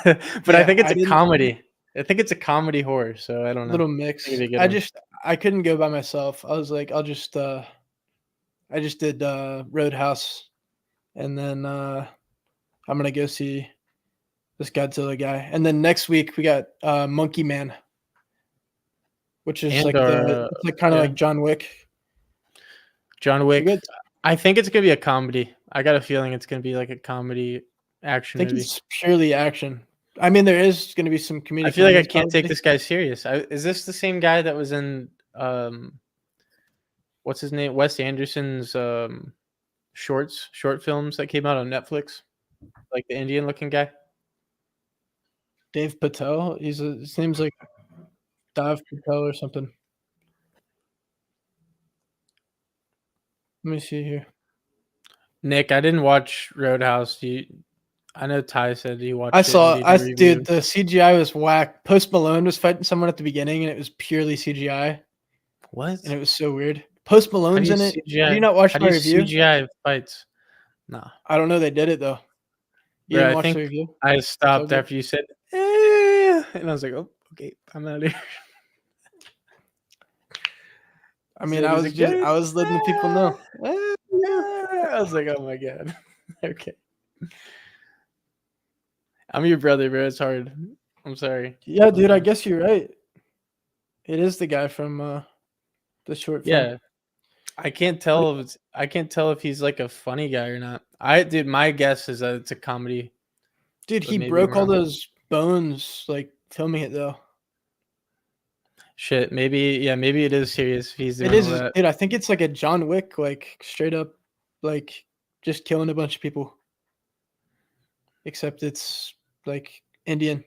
But I Yeah, think it's I a didn't. comedy. I think it's a comedy horror, so I don't know. Little I think mix. it'd be a good one. I couldn't go by myself. I was like, I just did Roadhouse, and then I'm gonna go see this Godzilla guy, and then next week we got Monkey Man, which is And like it's like kind of yeah, like John Wick. John I Wick. forget. I think it's gonna be a comedy. I got a feeling it's gonna be like a comedy I action think movie. it's purely action. I mean, there is going to be some I comedic feel like I moments can't take probably. this guy serious. Is this the same guy that was in what's his name? Wes Anderson's short films that came out on Netflix? Like the Indian looking guy? Dave Patel. His name's like Dav Patel or something. Let me see here. Nick, I didn't watch Roadhouse. I know Ty said he watched I it and saw. gave you a review. Dude, the CGI was whack. Post Malone was fighting someone at the beginning, and it was purely CGI, What? and it was so weird. Post How do Malone's you in it. CGI? Did you not watch How do my you review? CGI fights? Nah, I don't know. They did it though. You bro. didn't I watch the think review? I It's all stopped good. after you said, and I was like, oh, okay, I'm out of here. I mean, So he's like, yeah, I was letting the people know. yeah. I was like, oh my god. Okay. I'm your brother, bro. It's hard. I'm sorry. Yeah, dude. I guess you're right. It is the guy from the short film. Yeah. I can't tell if he's like a funny guy or not. Dude, my guess is that it's a comedy. Dude, But he maybe I'm broke all wrong. those bones like filming it though. Shit, maybe maybe it is serious if he's It doing all is, that. dude. I think it's like a John Wick, like straight up, like just killing a bunch of people. Except it's like Indian,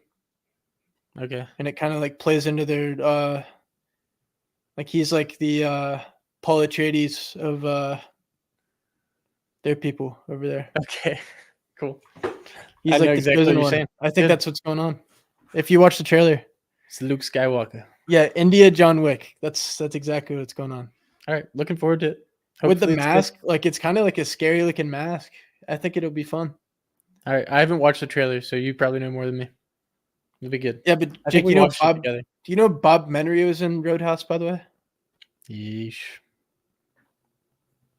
Okay. and it kind of like plays into their like he's like the Paul Atreides of their people over there. Okay. Cool. He's I know like the exactly what chosen you're one. saying. I think Good. that's what's going on. If you watch the trailer, It's Luke Skywalker. yeah, India John Wick. That's exactly what's going on. All right, looking forward to it. With the Hopefully it's good. mask, like it's kind of like a scary looking mask. I think it'll be fun. All right, I haven't watched the trailer, so you probably know more than me. It'll be good. Yeah, but I think Jake, we you know watched it Bob? together. Do you know Bob Menery was in Roadhouse, by the way? Yeesh.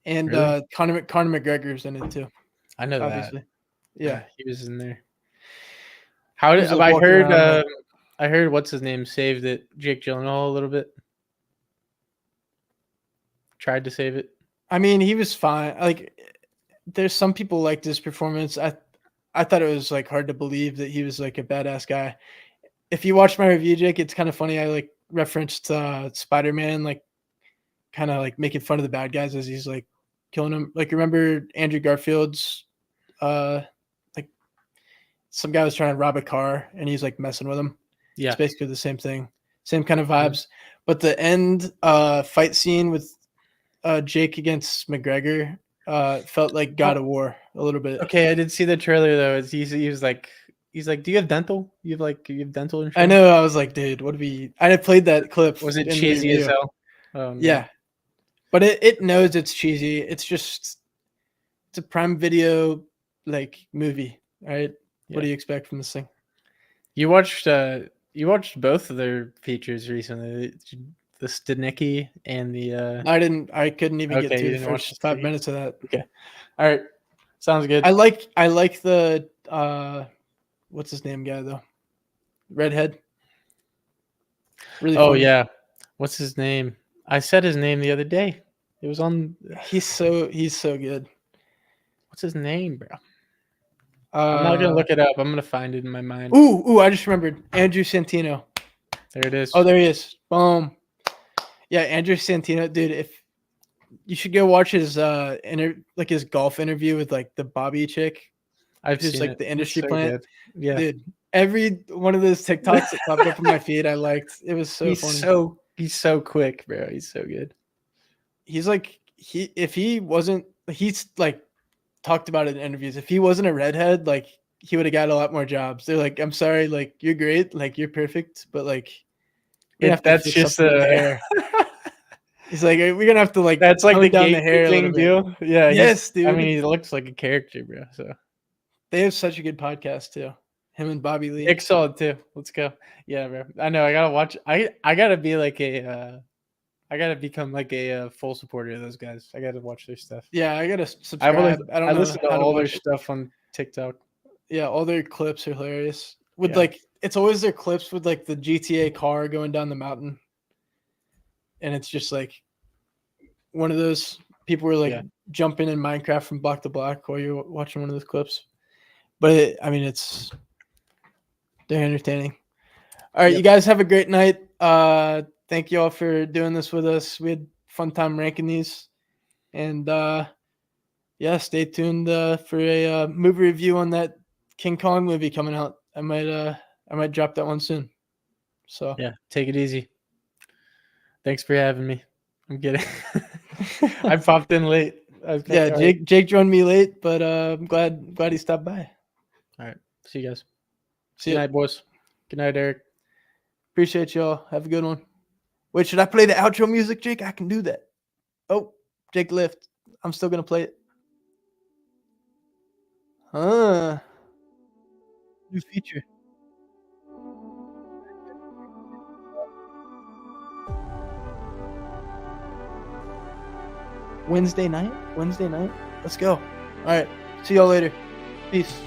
And Really? Conor McGregor's in it too. I know Obviously, yeah. he was in there. How He did was, like, I walking heard? around, like- I heard what's his name saved it. Jake Gyllenhaal a little bit. Tried to save it. I mean, he was fine. Like, there's some people like this performance. I thought it was like hard to believe that he was like a badass guy. If you watch my review, Jake, it's kind of funny. I like referenced Spider-Man, like kind of like making fun of the bad guys as he's like killing them. Like, remember Andrew Garfield's like some guy was trying to rob a car and he's like messing with him. Yeah. It's basically the same thing, same kind of vibes. But the end fight scene with Jake against McGregor felt like God of War a little bit. Okay, I did see the trailer though. He was like, do you have dental? You have dental insurance? I know. I was like, dude, what do we? I had played that clip. Was it in the cheesy as review. hell? Yeah, but it knows it's cheesy. It's a Prime Video like movie, right? Yeah. What do you expect from this thing? You watched both of their features recently, the Stanicki and the. I couldn't even get Okay, you through the didn't watch first the 5 Stanicki. minutes of that. Okay, all right, sounds good. I like the what's his name guy though, redhead. Really. Oh funny. yeah, what's his name? I said his name the other day. It was on. He's so good. What's his name, bro? I'm not gonna look it up. I'm gonna find it in my mind. Ooh! I just remembered Andrew Santino. There it is. Oh, there he is. Boom. Yeah, Andrew Santino, dude. If you should go watch his his golf interview with like the Bobby chick, I've who's seen like it. the industry It's so plant. good. Yeah, Dude, every one of those TikToks that popped up on my feed, I liked. It was so funny. He's so quick, bro. He's so good. he's like if he wasn't he's like talked about it in interviews. If he wasn't a redhead, like he would have got a lot more jobs. They're like, I'm sorry, like you're great, like you're perfect, but like we're gonna have to That's fix just something with the a hair. He's like, we're gonna have to like that's like tone the down the hair a little gatekeeping bit. deal. Yeah, Yes, I dude. mean, he looks like a character, bro. So They have such a good podcast too. Him and Bobby Lee. Nick solid too. Let's go. Yeah, bro. I know. I gotta watch. I gotta be like a. I gotta become like a full supporter of those guys. I gotta watch their stuff. Yeah, I gotta subscribe. I don't know listen to how to all their watch it. stuff on TikTok. Yeah, all their clips are hilarious. With Yeah. like, it's always their clips with like the GTA car going down the mountain, and it's just like one of those people were like jumping in Minecraft from block to block while you're watching one of those clips. But I mean, they're entertaining. All right, you guys have a great night. Thank you all for doing this with us. We had a fun time ranking these, and yeah, stay tuned for a movie review on that King Kong movie coming out. I might drop that one soon. So yeah, take it easy. Thanks for having me. I'm kidding. I popped in late. Yeah, Jake joined me late, but I'm glad he stopped by. All right, see you guys. See Good ya. night, boys. Good night, Eric. Appreciate y'all. Have a good one. Wait, should I play the outro music, Jake? I can do that. Oh, Jake left. I'm still gonna play it. New feature. Wednesday night? Let's go. All right. See y'all later. Peace.